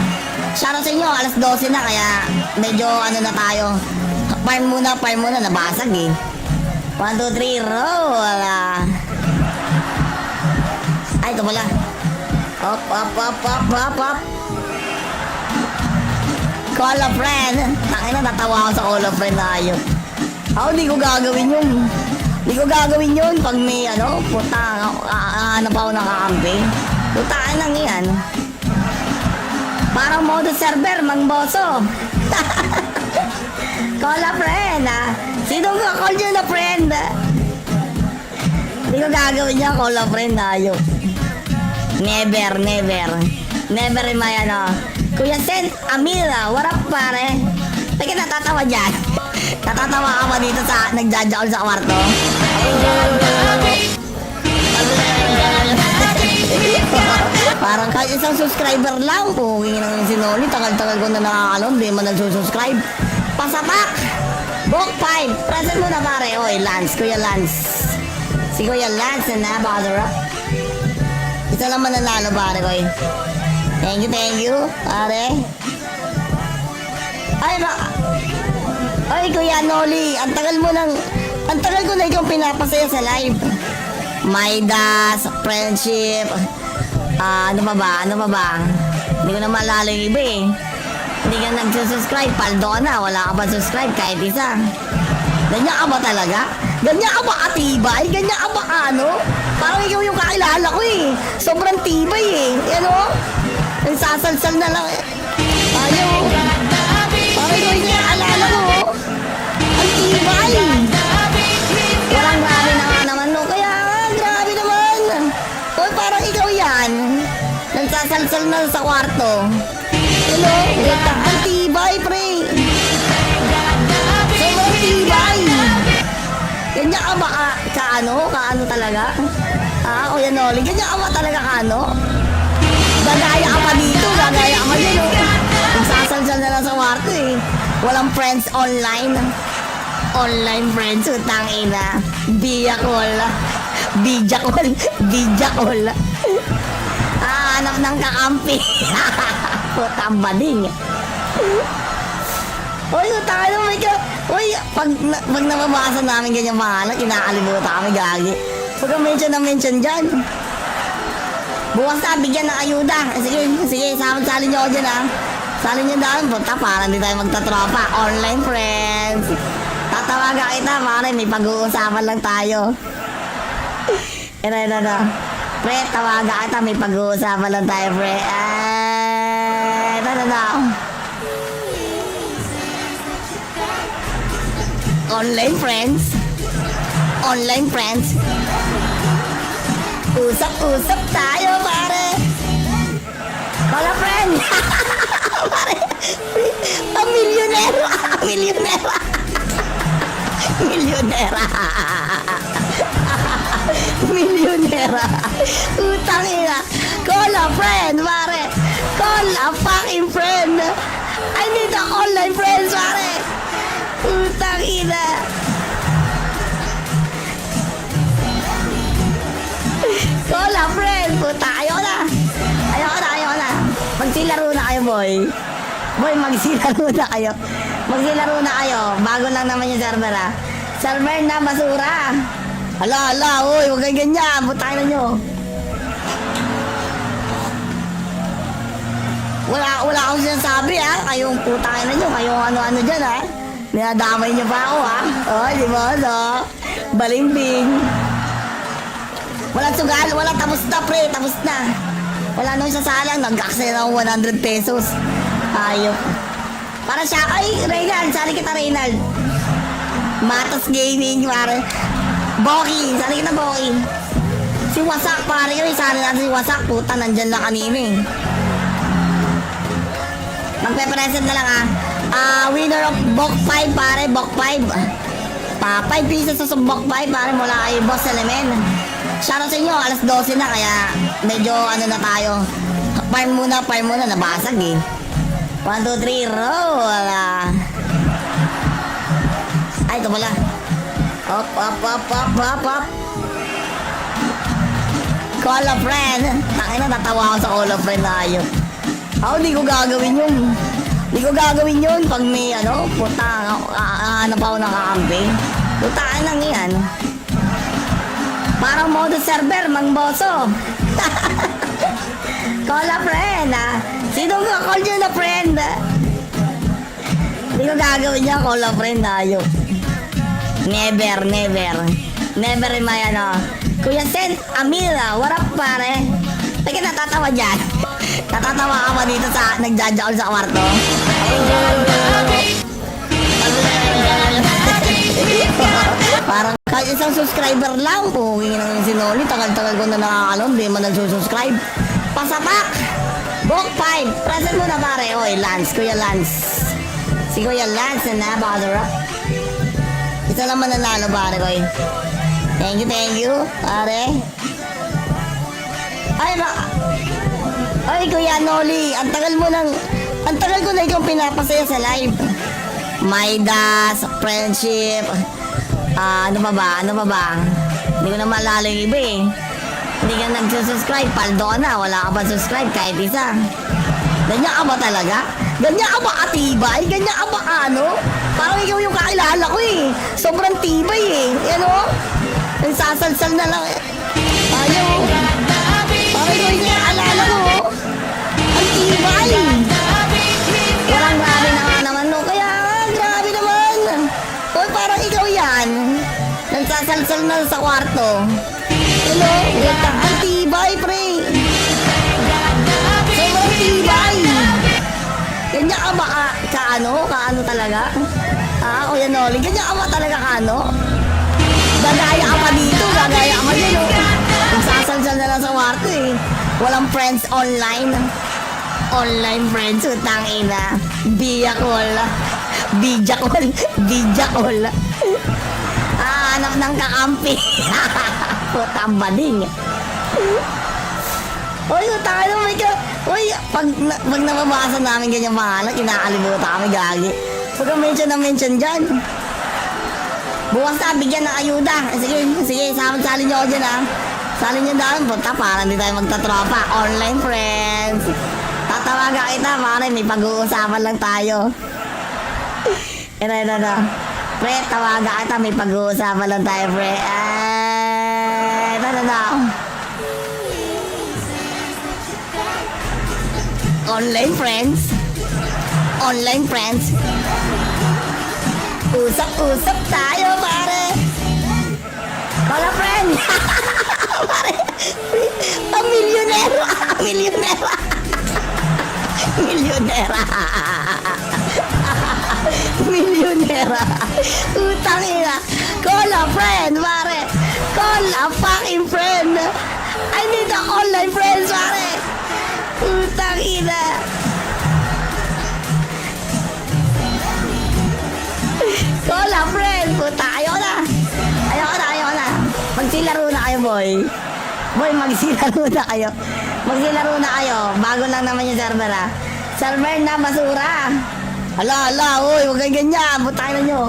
Shoutout sa inyo, alas 12 na, kaya medyo ano na tayo. Farm muna, nabasag eh. 1, 2, 3, roll! Ay, ito pala. Up. Call a friend. Tangina, natawa ako sa call a friend na ayun. Ako, di ko gagawin yun. Pag may ano, puta, hanap ako nakakampi. Putaan lang yan. Parang mode server, mang boso. Call a friend, ha? Sino ka call nyo na friend? Hindi ko gagawin niya, call a friend, ayok. Never in my ano. Kuya Sen, Amira, what up, pare? Teka, natatawa dyan. Natatawa ka ba dito sa nagjajakol sa kwarto? Parang kahit isang subscriber lang po. Hingin ng sinoli, tagal-tagal ko na nakakalon. Di man nagsususcribe. Pasapak! Bok 5! Present mo na, pare. Oy, Lance. Kuya Lance. Si Kuya Lance na napakasarap. Isa lang mananalo, pare ko. Thank you, pare. Ay, Kuya Noli. Ang tagal ko na ikaw pinapasaya sa live. Maidas, friendship. Ano pa ba? Hindi ko na maalala yung iba eh. Hindi ka nagsusubscribe, paldo ka na. Wala ka pa subscribe kahit isa. Ganyan ka ba talaga? Ganyan ka ba katibay? Ganyan ka ba ano? Parang ikaw yung kakilala ko eh. Sobrang tibay eh. Ano? Nagsasalsal na lang eh. Ayaw. Parang ikaw yung kakilala ko. Ang tibay. Walang grabe na nga naman no. Kaya grabe naman. Hoy, parang ikaw yan. Nagsasalsal na sa kwarto. Ano? Ang tibay, pre. Sobrang tibay. Ganyan ka ba Kaano talaga? Kuya Noli, ganyan ka ba talaga kaano? Gagaya ka pa dito, gagaya ka pa dito. Nagsasalsal na lang sa kwarto eh. Walang friends online. Online friends, utang ina. Bijakol. Hanap ng kakampi. Putang bading. Uy, utang ina, may ka. Uy, pag nababasa namin ganyan mahanap, kinakalimutan kami gagi. Huwag kang mention dyan. Bukas na, bigyan ng ayuda. Sige, salin nyo ako dyan ha. Salin nyo daan, punta para hindi tayo magtatropa. Online friends. Tatawagan kita, pare, may pag-uusapan lang tayo. Ito. Pre, tawagan kita, may pag-uusapan lang tayo, pre. Ito. Online friends. Usap tayo, pare. Wala, friend. Pare, milyonera. Utang ina. Call a friend, pare. Call a fucking friend. I need the online friends, pare. Utang ina. Call a friend. Puta, ayoko na. Magsilaro na kayo, boy. Magsilaro na kayo. Bago lang naman yung server, ha. Server na basura. Ala, uy, huwag kayo ganyan. Butay na nyo. Wala akong sinasabi ha. Kayong putay na nyo. Kayong ano-ano dyan ha. Ninadamay nyo pa ako ha. Oh, di ba? No? Balimbing. Walang sugal. Wala, tapos na pre. Tapos na. Wala nung sasalang. Nag-aksaya na akong 100 pesos. Ayok. Para siya. Ay, Reynald. Sali kita, Reynald. Matas Gaming, pare. Boki. Sali kita, Boki. Si Wasak, pare. Sali natin si Wasak. Puta, nandyan na kanina eh. Magpe-present na lang winner of Bok 5 pare, Bok 5. 5 pieces sa Bok 5 pare mula kay Boss Elemen. Shoutout sa inyo, alas 12 na kaya medyo ano na tayo. Farm muna, nabasag eh. 1, 2, 3, roll. Ay, ito pala. Up. Call a friend. Tangina, natawa ako sa call a friend na ayun. Ako, di ko gagawin yun. Di ko gagawin yun pag may puta, hanap ako nakakampi. Putaan lang yan. Parang mode server, mang boso. Call a friend, Sino ka call nyo na friend, Di ko gagawin yan, call a friend, ayok. Never. Never in my Kuya Sen, Amira, what up pare? Teka, natatawa dyan. Natatawa ka ba dito sa nagjajaol sa kwarto? Parang kahit isang subscriber lang po. Hingin ng sinoli. Tagal-tagal ko na nakakalon. Di man nagsusubscribe. Pasapak! Book 5. Present mo na pare. Oy, Lance. Kuya Lance. Si Kuya Lance na napakadara. Isa lang man nanalo pare ko eh. Thank you. Pare. Ay, Ay, Kuya Noli, ang tagal ko na ikaw pinapasaya sa live. Maidas, friendship, ano pa ba? Hindi ko na maalala yung iba eh. Hindi ka nagsusubscribe, paldo ka na, wala ka pa subscribe kahit isa. Ganyan ka ba talaga? Ganyan ka ba katibay? Ganyan ka ba Parang ikaw yung kakilala ko eh. Sobrang tibay eh. Yan o? Nagsasalsal na lang eh. Ayaw. Parang ikaw yung kakilala ko. Ang tibay. Walang grabe na nga naman no. Kaya grabe naman. O parang ikaw yan. Nagsasalsal na sa kwarto. Hello? Ang tibay pre. Sobrang tibay. Ganyan ka ba kaano talaga? Kuya Noli, ganyan ka ba talaga Gagaya ka pa dito, gagaya ka pa dyan o. Nagsasalsal na lang sa kwarto eh. Walang friends online. Online friends, utang ina. Bija call. Hanap ng kakampi. Putang bading. Uy, utang ina, may ka. Uy, pag nababasa namin ganyan pangalan, kinakalimutan kami gagi. Pagka mention dyan. Bukas na, bigyan ng ayuda. Sige, sali nyo ako dyan Sali nyo daan, punta para hindi tayo magtatropa. Online friends. Tatawagan kita, pare, may pag-uusapan lang tayo. Ito. Pre, tawagan kita, may pag-uusapan lang tayo, pre. Ito. Online friends. Usap tayo, pare. Wala, friend. Pare, milyonera. Utang ina. Call a friend, pare. Call a fucking friend. I need a online friends, pare. Utang ina. Call a friend. Puta, ayoko na. Magsilaro na kayo, boy. Magsilaro na kayo. Bago lang naman yung server, Server na basura. Ala, uy, huwag kayo ganyan. Butay na nyo.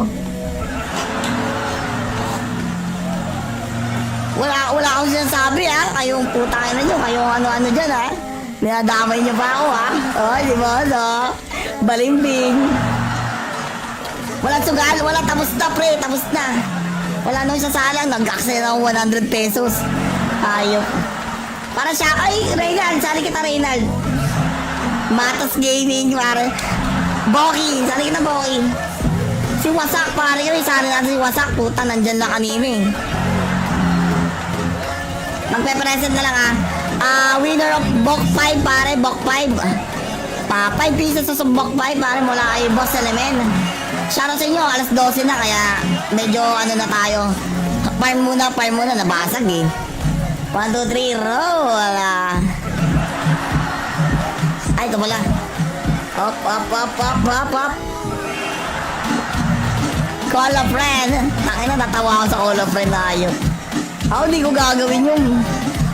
Wala akong sinasabi, Kayong putay na nyo. Kayong ano-ano dyan, Ninadamay nyo pa ako, Oh, di ba, Balimbing. Walang sugal, wala, tapos na pre, tapos na. Wala nung sasalang, nag-aksaya ng 100 pesos. Ayop. Para siya, ay, Reynald, sali kita Reynald. Matos Gaming, pare. Boki, sali kita Boki. Si Wasak, pare, yun, sali natin si Wasak. Puta, nandyan lang kanina eh. Magpe-present na lang winner of Bok 5, pare, Bok 5. 5 pieces sa Bok 5, pare, mula kay Boss Elemen. Shoutout sa inyo, alas 12 na, kaya medyo ano na tayo. Farm muna, nabasag eh. 1, 2, 3, roll. Ay, ito pala. Up. Call a friend. Tangina, natawa ako sa call a friend na ayun. Ako, di ko gagawin yun.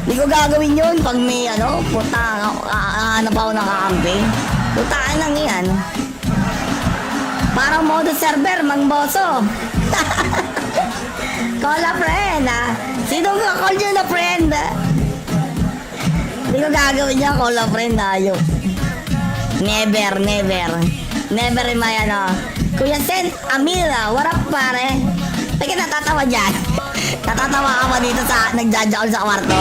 Di ko gagawin yun pag may ano, puta, hanap ako nakakampi. Putaan lang yan. Parang modo server, mang boso. Call a friend, Sino ka call nyo na friend? Di ko gagawin niya, call a friend, ayun. Never in my Kuya Sen Amira, what up pare? Teka, natatawa dyan. Natatawa ka ba dito sa nagjajaol sa kwarto?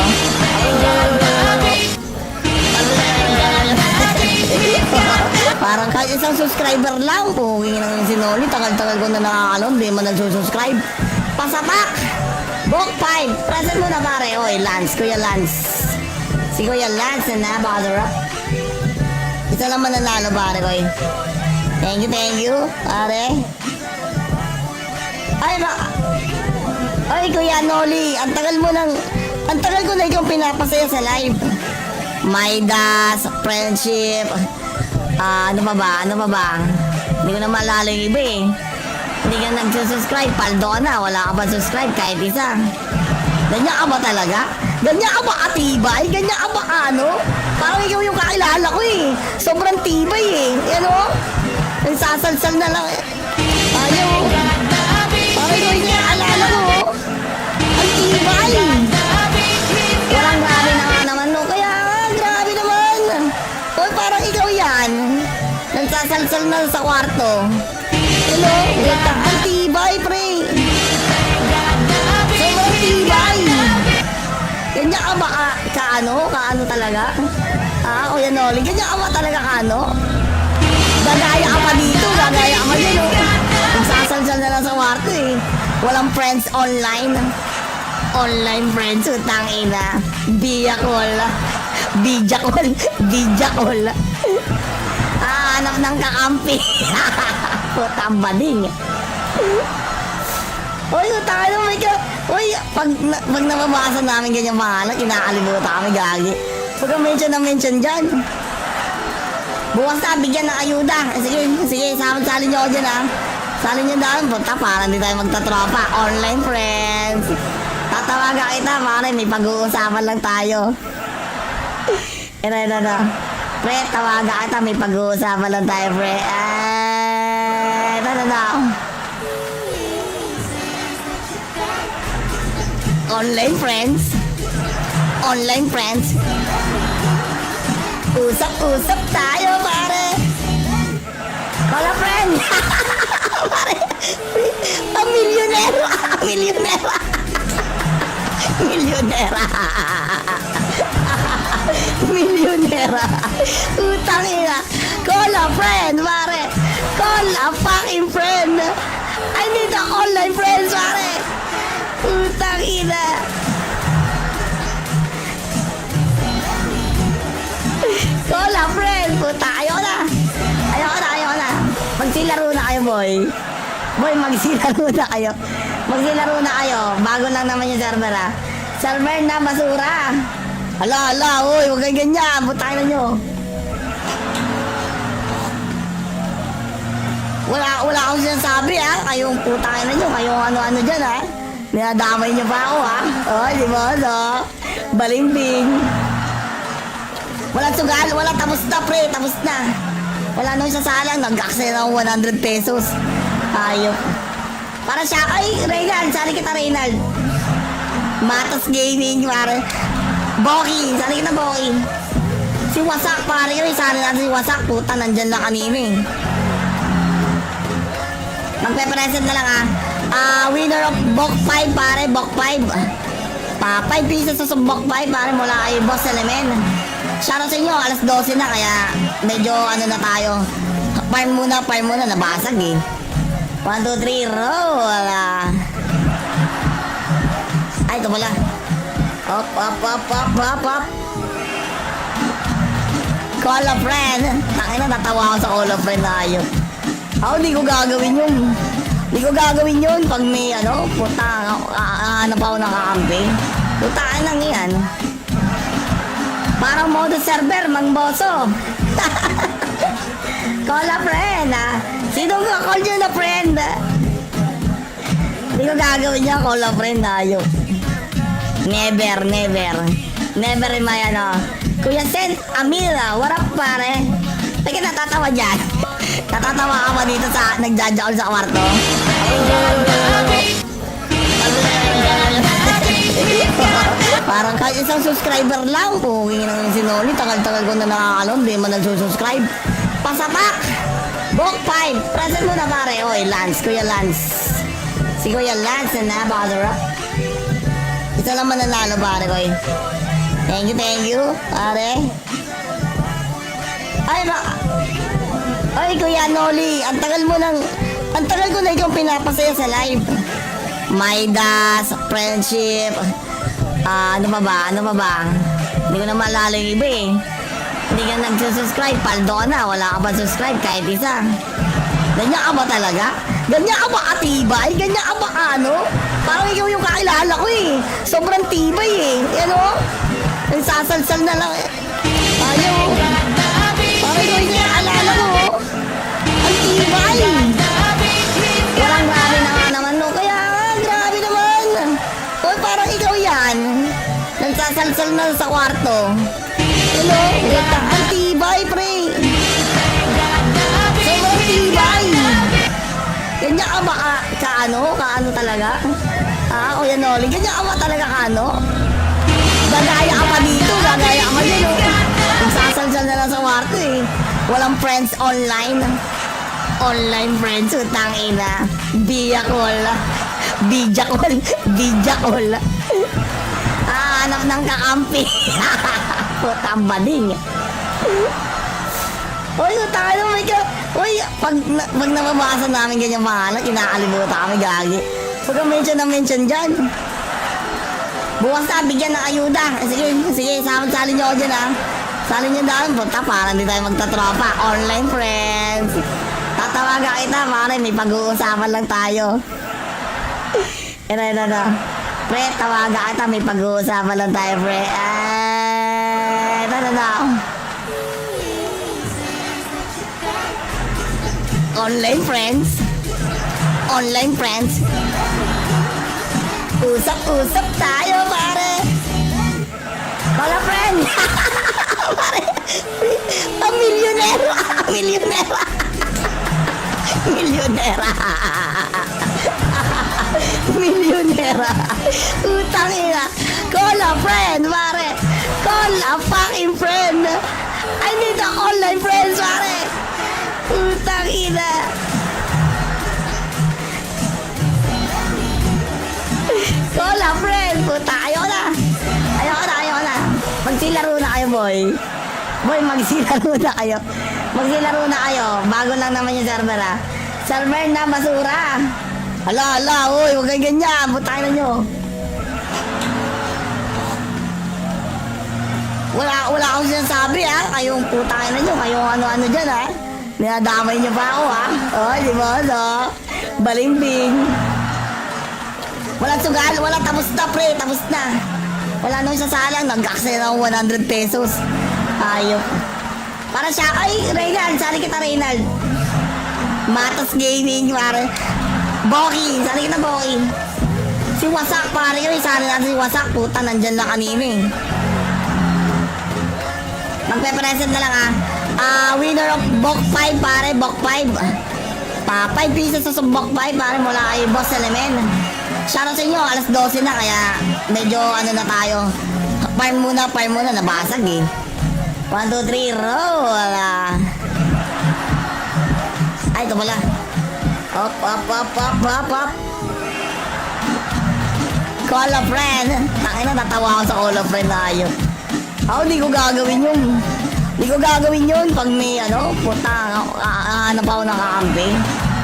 Parang kahit isang subscriber lang. Puging nang sinoli, tagal-tagal ko na nakakalon, di man nagsusubscribe. Pasapak! Book 5, present mo na pare. Oy, Lance, Kuya Lance. Si Kuya Lance na bother up. Isa naman nanalo pare ko eh. Thank you, pare. Ay, Kuya Noli, ang tagal ko na ikaw pinapasaya sa live. Maidas, friendship, ano pa ba? Hindi ko na maalala yung iba eh. Hindi ka nagsusubscribe, paldo na, wala ka pa subscribe kahit isa. Ganyan ka ba talaga? Ganyan ka ba katibay? Ganyan ka ba ano? Parang ikaw yung kakilala ko eh. Sobrang tibay eh. Yan o? Nagsasalsal na lang eh. Ayaw. Parang ikaw yung kakilala ko. Ang tibay. Walang grabe na nga naman no. Kaya grabe naman. O parang ikaw yan. Nagsasalsal na sa kwarto. Hello? Ang tibay pre. Sobrang tibay. Ganyan ka ba kaano talaga? Kuya Noli, ganyan ka ba talaga kaano? Gagaya ka pa dito, gagaya ka pa dito. Nagsasalsal na lang sa kwarto eh. Walang friends online. Online friends, utang ina. Bijakol. Hanap ng kakampi. Putang bading. Uy, utang ina, may ka... Uy, pag nababasa namin ganyan pangalan, kinakalimutan kami gagi. Huwag kang mention dyan. Bukas na, bigyan ng ayuda. Sige, sali nyo ako dyan Sali nyo daan, punta, parang di tayo magtatropa. Online friends. Tatawagan kita, pare, may pag-uusapan lang tayo. Ito. Pre, tawagan kita, may pag-uusapan lang tayo, pre. Ito. Online friends. Usap tayo, pare. Call a friend. Pare. Milyonera. Utang ina. Call a friend, pare. Call a fucking friend. I need a online friends, pare. Utang ina. Call a friend. Puta, ayoko na. Magsilaro na kayo, boy. Magsilaro na kayo. Bago lang naman yung server, Server na basura. Hala, uy, huwag kayo ganyan. Putay na nyo. Wala akong sinasabi, Kayong putay na nyo. Kayong ano-ano dyan, Ninadamay nyo pa ako, di ba, balimbing. Walang sugal, tapos na, pre, tapos na. Wala nung sasalang, nag-aksaya ng 100 pesos. Ayop. Para siya, ay, Reynald, sali kita Reynald. Matos Gaming, pare. Boki, sali kita Boki. Si Wasak, pare, yun, sali natin si Wasak. Puta, nandyan lang kanina eh. Magpe-present na lang winner of Bok 5 pare, Bok 5. 5 pieces sa Bok 5 pare mula kay Boss Element. Shoutout sa inyo, alas 12 na kaya medyo ano na tayo. Farm muna, nabasag eh. 1, 2, 3, roll. Ay, ito pala. Up. Call a friend. Tangina, natawa ako sa call a friend na ayun. Ako, di ko gagawin yun. Di ko gagawin yun pag may ano, puta, hanap ako nakakampi. Putaan lang yan. Parang mode server, mang boso. Call a friend, Sino ka call nyo na friend? Di ko gagawin yan, call a friend tayo. Never in my ano. Kuya Sen, Amira, what up pare? Teka, natatawa dyan. Natatawa ka ba dito sa nagjajaon sa kwarto? Parang kahit isang subscriber lang po. Hingi si Noli, tagal-tagal ko na nakakalon. Di man nagsususcribe. Pasapak! Bok 5! Present mo na pare. Oy, Lance, Kuya Lance. Si Kuya Lance na napakasarap. Isa lang mananalo pare ko eh. Thank you, pare. Ay, Kuya Noli, ang tagal ko na ikaw pinapasaya sa live. Midas, friendship, ano pa ba? Hindi ko na maalala yung iba eh. Hindi ka nagsusubscribe, paldo ka na, wala ka pa subscribe kahit isa. Ganyan ka ba talaga? Ganyan ka ba katibay? Ganyan ka ba ano? Parang ikaw yung kakilala ko eh. Sobrang tibay eh. Ano? Nagsasalsal na lang eh. Ayaw. Parang ikaw yung kakilala ko. Ang tibay. Walang grabe na nga naman no. Kaya grabe naman. Hoy, parang ikaw yan. Nagsasalsal na sa kwarto. Ano? Ang tibay, pre. Sobrang tibay. Ganyan ka ba Kaano talaga? Kuya Noli, ganyan ka ba talaga kaano? Gagaya ka pa dito, gagaya ka pa dito. Nagsasalsal na lang sa kwarto eh. Walang friends online. Online friends, utang ina. Bijakol. Hanap ng kakampi. Putang bading. Uy, utang ina, may ka. Uy, pag nababasa namin ganyan mahanap, kinakalimutan kami gagi. Huwag kang mention dyan. Bukas na, bigyan ng ayuda. Sige, salin nyo ako dyan Salin nyo daan, punta para hindi tayo magtatropa. Online friends. Tatawagan kita, pare, may pag-uusapan lang tayo. Ito. Pre, tawagan kita, may pag-uusapan lang tayo, pre. Ito. Online friends. Usap tayo, pare. Wala, friend. Pare, milyonera. Utang ina. Call a friend, pare. Call a fucking friend. I need a online friends, pare. Utang ina. Call a friend. Puta, ayoko na. Magsilaro na kayo, boy. Magsilaro na kayo. Bago lang naman yung server, Server na basura. Hala, oy, huwag kayo ganyan. Putay na nyo. Wala akong sinasabi, Kayong putay na nyo. Kayong ano-ano dyan, Ninadamay nyo pa ako, Oh, di ba, balimbing. Walang sugal, tapos na, pre, tapos na. Wala nung sasalang, nag-aksaya na ako 100 pesos. Ayop. Para siya, Reynald, sali kita, Reynald. Matas Gaming, pare. Boki, sali kita, Boki. Si Wasak, pare, sali natin si Wasak. Puta, nandyan na kanina eh. Magpe-present na lang, winner of Bok 5, pare, Bok 5. 5 pieces sa Bok 5, pare, mula kay Boss Element. Shoutout sa inyo, alas 12 na kaya medyo ano na tayo. Farm muna, nabasag eh. 1, 2, 3, roll. Ay, ito pala. Up, up, up, up, up, up. Call a friend. Tangina, natawa ako sa call a friend na yun. Ako, di ko gagawin yun. Di ko gagawin yun pag may puta, hanap ako nakakampi.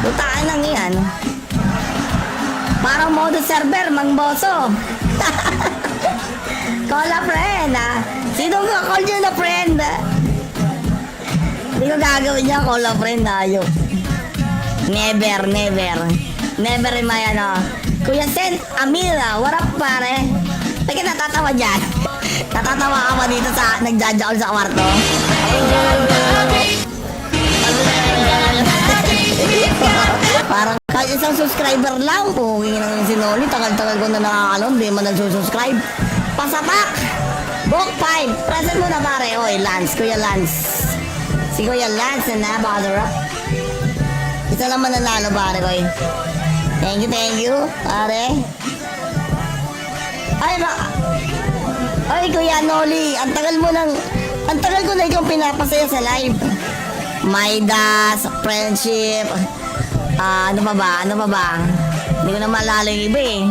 Putaan lang yan. Parang modo server, mang boso. Call a friend, ha? Sino ka call nyo na friend? Di ko gagawin niya, call a friend, ayok. Never, never. Never in my Kuya Sen, Amira, what up pare? Teka, natatawa dyan. Natatawa ka ba dito sa nagjajaol sa kwarto? Parang kahit isang subscriber lang, puging ng sinoli, tagal-tagal ko na nakakalon, di man nagsusubscribe. Pasapak! Book 5, present mo na pare. Oy, Lance, Kuya Lance. Si Kuya Lance na napakasarap. Isa lang mananalo pare ko eh. Thank you, pare. Ay, ay, Kuya Noli, ang tagal ko na ikaw pinapasaya sa live. Maidas, friendship, ano pa ba? Hindi ko na maalala yung iba eh.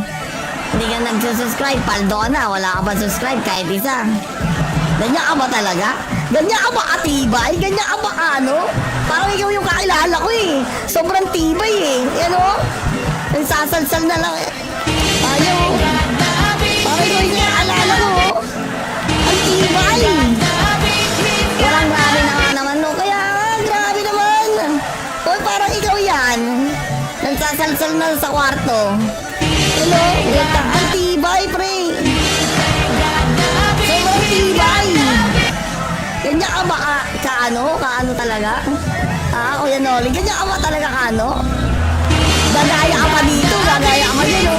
Hindi ka nagsusubscribe, paldo na, wala ka pa subscribe kahit isa. Ganyan ka ba talaga? Ganyan ka ba katibay? Ganyan ka ba Parang ikaw yung kakilala ko eh. Sobrang tibay eh. Yan o. Nagsasalsal na lang eh. Ayaw. Parang ikaw yung kakilala ko. Ang tibay. Walang grabe na nga naman no. Kaya grabe naman. O parang ikaw yan. Nagsasalsal na sa kwarto. Hello? Ang tibay pre. Sobrang tibay. Ganyan ka ba kaano talaga? Kuya Noli, ganyan ka ba talaga Gagaya ka pa dito, gagaya ka pa dyan,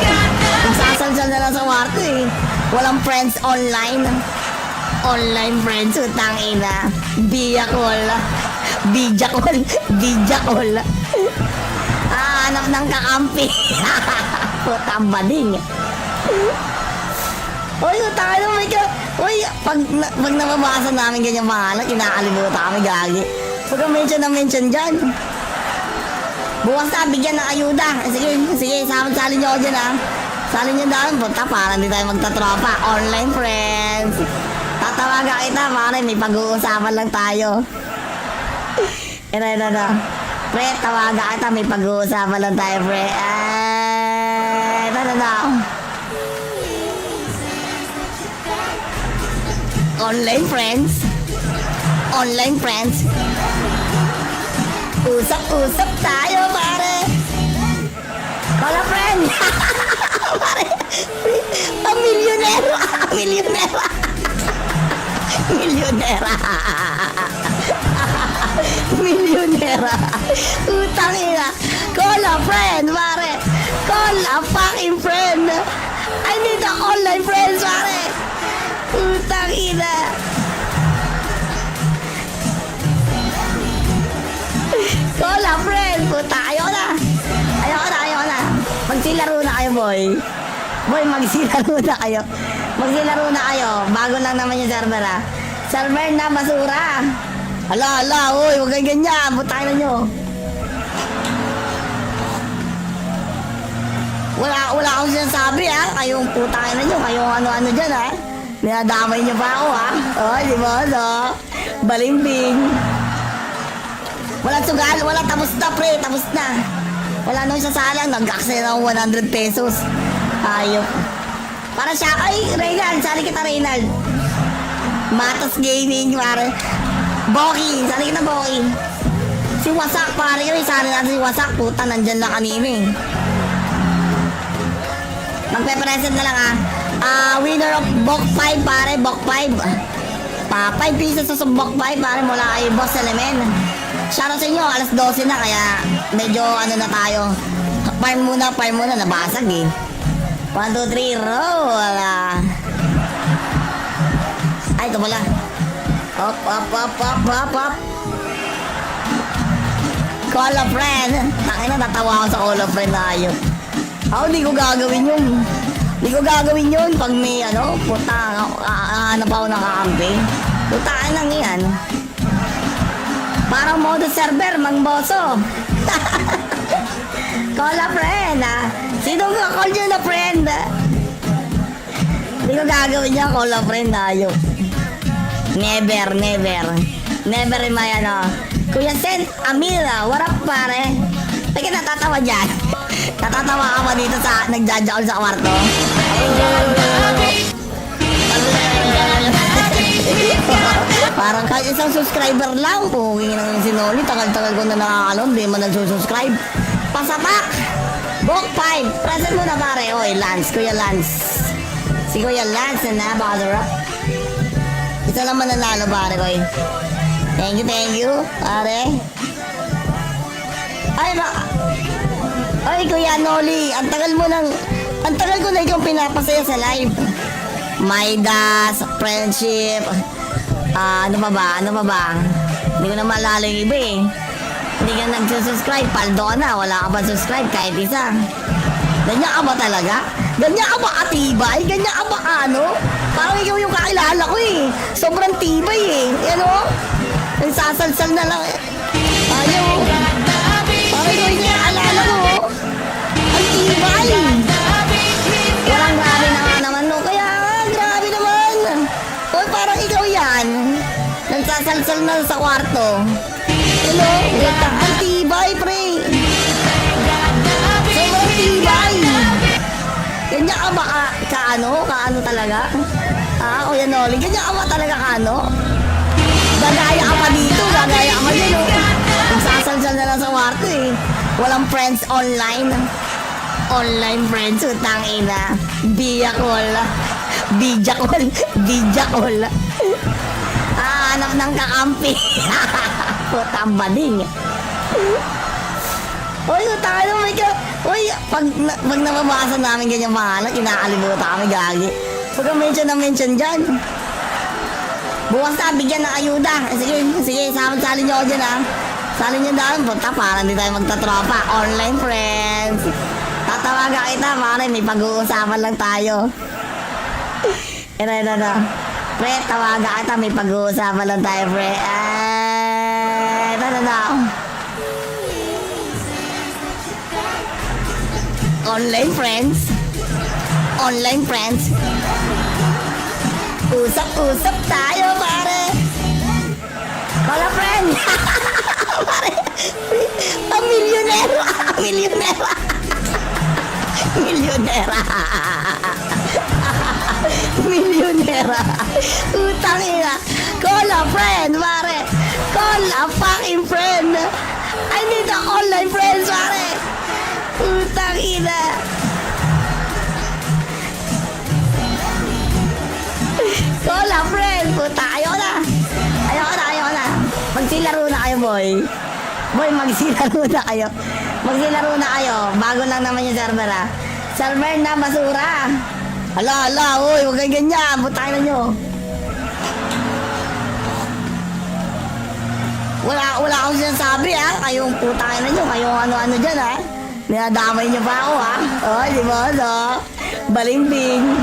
Nagsasalsal na lang sa kwarto, eh. Walang friends online. Online friends, utang ina. Bija call. Hanap ng kakampi. Putang bading. Uy, utang ina, may ka. Uy, pag nababasa namin ganyan pangalan, kinakalimutan kami gagi. Pagka mention dyan. Bukas na, bigyan ng ayuda. Sige, salin nyo ako dyan ha. Salin nyo daan, punta para hindi tayo magtatropa. Online friends. Tatawagan kita, pare, may pag-uusapan lang tayo. Ito. Pre, tawagan kita, may pag-uusapan lang tayo, pre. Ito. Online friends. Usap tayo, pare. Call a friend. Pare, milyonera. Utang ina. Call a friend, pare. Call a fucking friend. I need a online friends, pare. Utang ina. Call a friend. Puta, ayoko na. Magsilaro na kayo, boy. Magsilaro na kayo. Bago lang naman yung server, ha. Server na basura. Hala, uy, huwag kang ganyan. Putay na nyo. Wala akong sinasabi, ha. Kayong putay na nyo. Kayong ano-ano dyan, ha. Ninadamay nyo pa ako, ha. Di ba, balimbing. Walang sugal, tapos na, pre. Tapos na. Wala nung sasalang, nag-aksaya ng 100 pesos. Ayop. Para siya, ay, Reynald, sali kita, Reynald. Matos Gaming, pare. Boki, sali kita, Boki. Si Wasak, pare, kami, sali natin si Wasak. Puta, nandyan lang kanina, eh. Magpe-present na lang, winner of Bok 5, pare, Bok 5. 5 pieces sa Bok 5, pare, mula kay Boss Elemen. Shoutout sa inyo, alas 12 na, kaya medyo na tayo. Farm muna, nabasag eh. 1, 2, 3, roll. Ay, ito pala. Up. Call a friend. Tangina, natawa ako sa call a friend na yun. Ako, di ko gagawin yun pag may puta, hanap ako nakakampi. Putaan lang yan. Parang modo server, mang boso. Call a friend, ah. Sino ka call nyo na friend? Hindi ko gagawin niya, call a friend, ayok. Never, never. Never in my ano. Kuya Sen, Amira, what up pare? Teka, natatawa dyan. Natatawa ka ba dito sa nagjajaol sa kwarto? Parang kahit isang subscriber lang. Puging nang si Noli, tagal-tagal ko na nakakalon. Di man nagsusubscribe. Pasapak! Book 5. Present mo na pare. Oy, Lance. Kuya Lance. Si Kuya Lance na bother up. Isa lang mananalo pare ko eh. Thank you, pare. Ay, ay, Kuya Noli, ang tagal ko na ikaw pinapasaya sa live. Maidas, friendship, ano pa ba? Hindi ko na maalala yung iba eh. Hindi ka nagsusubscribe, paldo na, wala ka pa subscribe kahit isa. Ganyan ka ba talaga? Ganyan ka ba katibay? Ganyan ka ba ano? Parang ikaw yung kakilala ko eh. Sobrang tibay eh. Yan o? Nagsasalsal na lang eh. Ayaw. Parang ikaw yung kakilala ko. Ang tibay. Walang grabe na nga naman no. Kaya nga, grabe naman. O parang ikaw yan. Nagsasalsal na sa kwarto. Hello? Ang tibay, pre. Sobrang tibay. Ganyan ka ba kaano talaga? Kuya Noli, ganyan ka ba talaga kaano? Gagaya ka pa dito, gagaya ka pa dito. Nagsasalsal na lang sa kwarto eh. Walang friends online. Online friends, utang ina. Bijakol. Hanap ng kakampi. Putang bading. Uy, utang ina, may ka... Uy, pag nababasa namin ganyan pangalan, kinakalimutan kami gagi. Huwag kang mention dyan. Bukas na, bigyan ng ayuda. Sige, sali nyo ako dyan ha. Sali nyo daan, punta, parang di tayo magtatropa. Online friends. Tatawagan kita, pare, may pag-uusapan lang tayo. Ito. Pre, tawagan kita, may pag-uusapan lang tayo, pre. Ito. Online friends. Usap tayo, pare. Call a friend. Pare. Milyonera. Utang ina. Call a friend, pare. Call a fucking friend. I need a online friends, pare. Utang ina. Call a friend. Puta, ayoko na. Magsilaro na kayo, boy. Magsilaro na kayo. Bago lang naman yung server, ha. Server na basura. Hala, uy, huwag kayo ganyan. Putay na nyo. Wala akong sinasabi, ha. Kayong putay na nyo. Kayong ano-ano dyan, ha. Ninadamay nyo pa ako, ha. Di ba, no? Balimbing.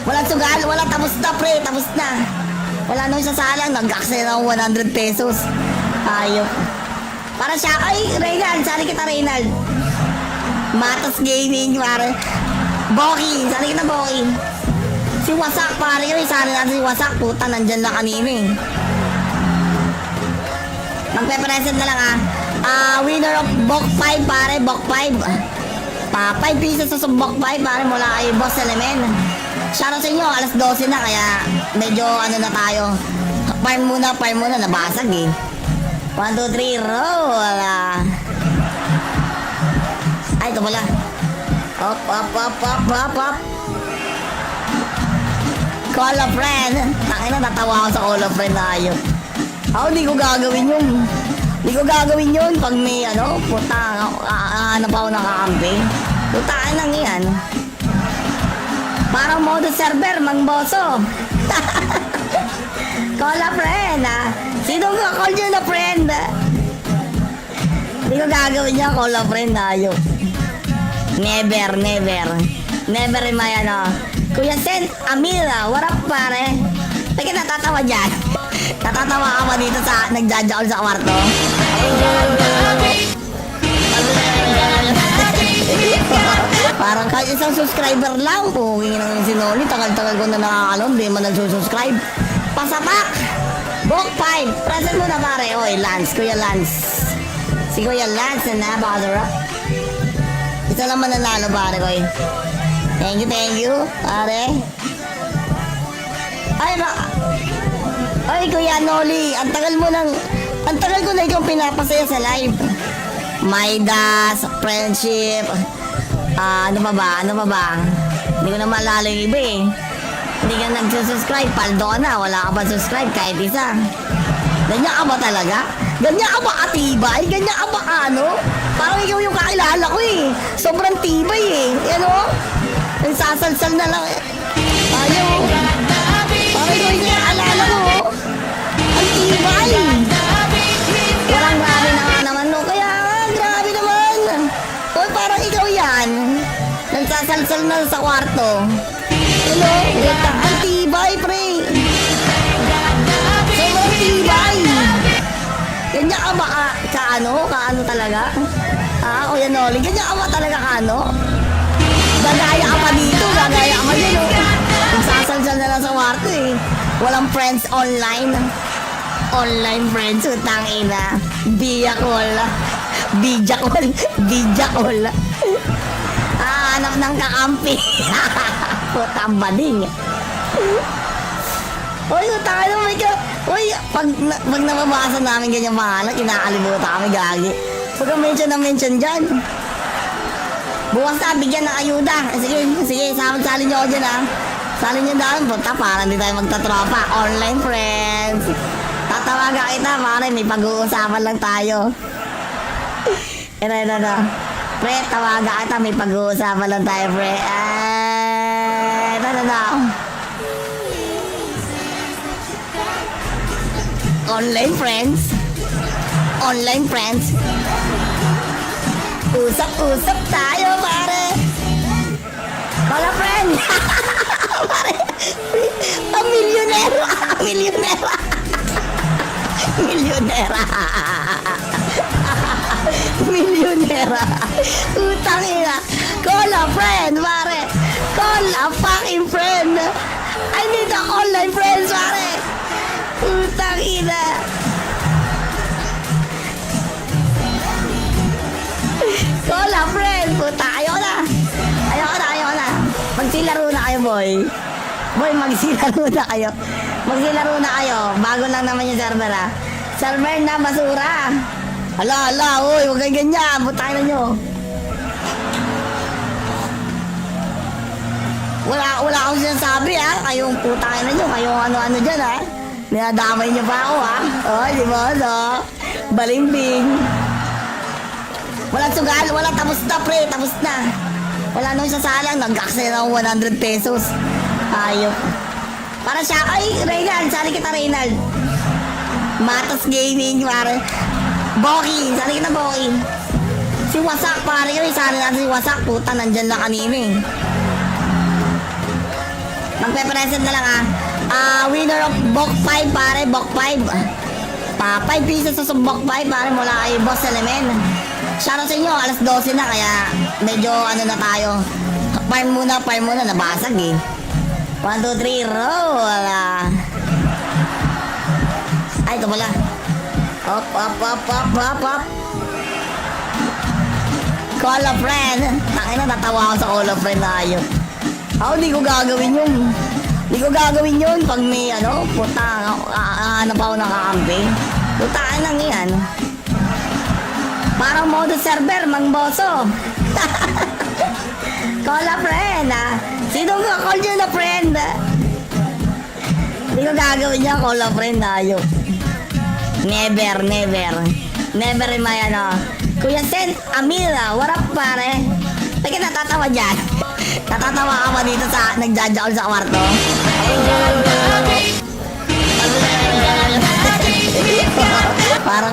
Walang sugal, tapos na, pre. Tapos na. Wala nang sasalang, nag-aksaya ng 100 pesos. Ayop. Para siya, ay, Reynald, sali kita, Reynald. Matas Gaming, pare. Boki, sali kita, Boki. Si Wasak, pare, yun, sali natin si Wasak. Puta, nandyan lang kanina, eh. Magpe-present na lang, winner of Bok 5, pare, Bok 5. 5 pieces sa Bok 5, pare, mula kay Boss Element. Shoutout sa inyo, alas 12 na, kaya medyo ano na tayo. Farm muna, nabasag eh. 1, 2, 3, roll. Ay, ito pala. Up. Call a friend. Tangina, natawa ako sa call a friend na ayun. Hindi ko gagawin yun. Pag may puta, hanap ako nakakampi. Putaan lang yan. Parang mode server, mangboso. Call a friend, Sino ka call nyo na friend? Hindi ko gagawin niya, call a friend, ayok. Never. Never in my Kuya Sen, Amira, what up pare? Teka, natatawa dyan. Natatawa ka ba dito sa nagjajaol sa kwarto? Parang kahit isang subscriber lang, puging ng sinoli, tagal-tagal ko na nakakalon, di man nagsusubscribe. Pasapak! Book 5, present mo na pare. Oy, Lance, Kuya Lance. Si Kuya Lance na napakasarap. Isa lang mananalo pare ko eh. Thank you, pare. Ay, Kuya Noli, ang tagal ko na ikaw pinapasaya sa live. Midas, friendship, ano pa ba? Hindi ko na maalala yung iba eh. Hindi ka nagsusubscribe, paldo ka na, wala ka pa subscribe kahit isa. Ganyan ka ba talaga? Ganyan ka ba katibay? Ganyan ka ba ano? Parang ikaw yung kakilala ko eh. Sobrang tibay eh. Yan o. Nagsasalsal na lang eh. Ayaw. Parang ikaw yung kakilala ko. Ang tibay. Walang grabe na nga naman no. Kaya grabe naman. Oy, parang ikaw yan. Nagsasalsal na sa kwarto. Hello? Ang tibay, pre. Sobrang tibay. Ganyan ka ba kaano talaga? Kuya Noli, ganyan ka ba talaga kaano? Gagaya ka pa dito, gagaya ka pa dito. Nagsasalsal na lang sa kwarto eh. Walang friends online. Online friends, utang ina. Bijakol. Hanap ng kakampi. Putang bading. Uy, utang ina, may ka. Uy, pag nababasa namin ganyan mahanap, kinakalimutan kami gagi. Huwag kang mention dyan. Bukas na, bigyan ng ayuda. Sige, salin nyo ako dyan ha. Salin nyo daan, puta, para hindi tayo magtatropa. Online friends. Tatawagan kita, pare, may pag-uusapan lang tayo. Ito. Pre, tawagan kita, may pag-uusapan lang tayo, pre. Ito. Online friends. Usap tayo, pare. Wala, friend. Pare, milyonera. Utang ina. Call a friend, pare. Call a fucking friend. I need a online friends, pare. Utang ina. Call a friend. Puta, ayoko na. Magsilaro na kayo, boy. Magsilaro na kayo. Bago lang naman yung server, ha. Server na basura. Hala, oy, huwag kayo ganyan. Putay na nyo. Wala akong sinasabi, ha. Kayong putay na nyo. Kayong ano-ano dyan, ha. Ninadamay nyo pa ako, ha. Oh, di ba, no? Balimbing. Walang sugal. Tapos na, pre. Tapos na. Wala nung sasalang. Nag-access na ako 100 pesos. Ayok. Para siya, ay, Reynald. Sali kita, Reynald. Matas Gaming, pare. Boki. Sali kita, Boki. Si Wasak, pare. Sali natin si Wasak. Puta, nandyan na kanina, eh. Magpe-present na lang, winner of Bok 5, pare. Bok 5. 5 pieces sa Bok 5, pare. Mula kay Boss Elemen. Shoutout sa inyo, alas 12 na, kaya medyo ano na tayo. Farm muna, nabasag eh. 1, 2, 3, roll. Ay, ito pala. Up. Call a friend. Tangina, natawa ako sa call a friend na ayun. Di ko gagawin yun. Pag may puta, hanap ako ng kakampi. Putaan lang yan. Parang modo server, Mang Boso. Call a friend, Sino ka call nyo na friend? Hindi ko gagawin niya, call a friend, ayok. Never in my Kuya Sen, Amira, what up, pare? Teka, natatawa dyan. Natatawa ka ba dito sa nagjajaol sa kwarto? Parang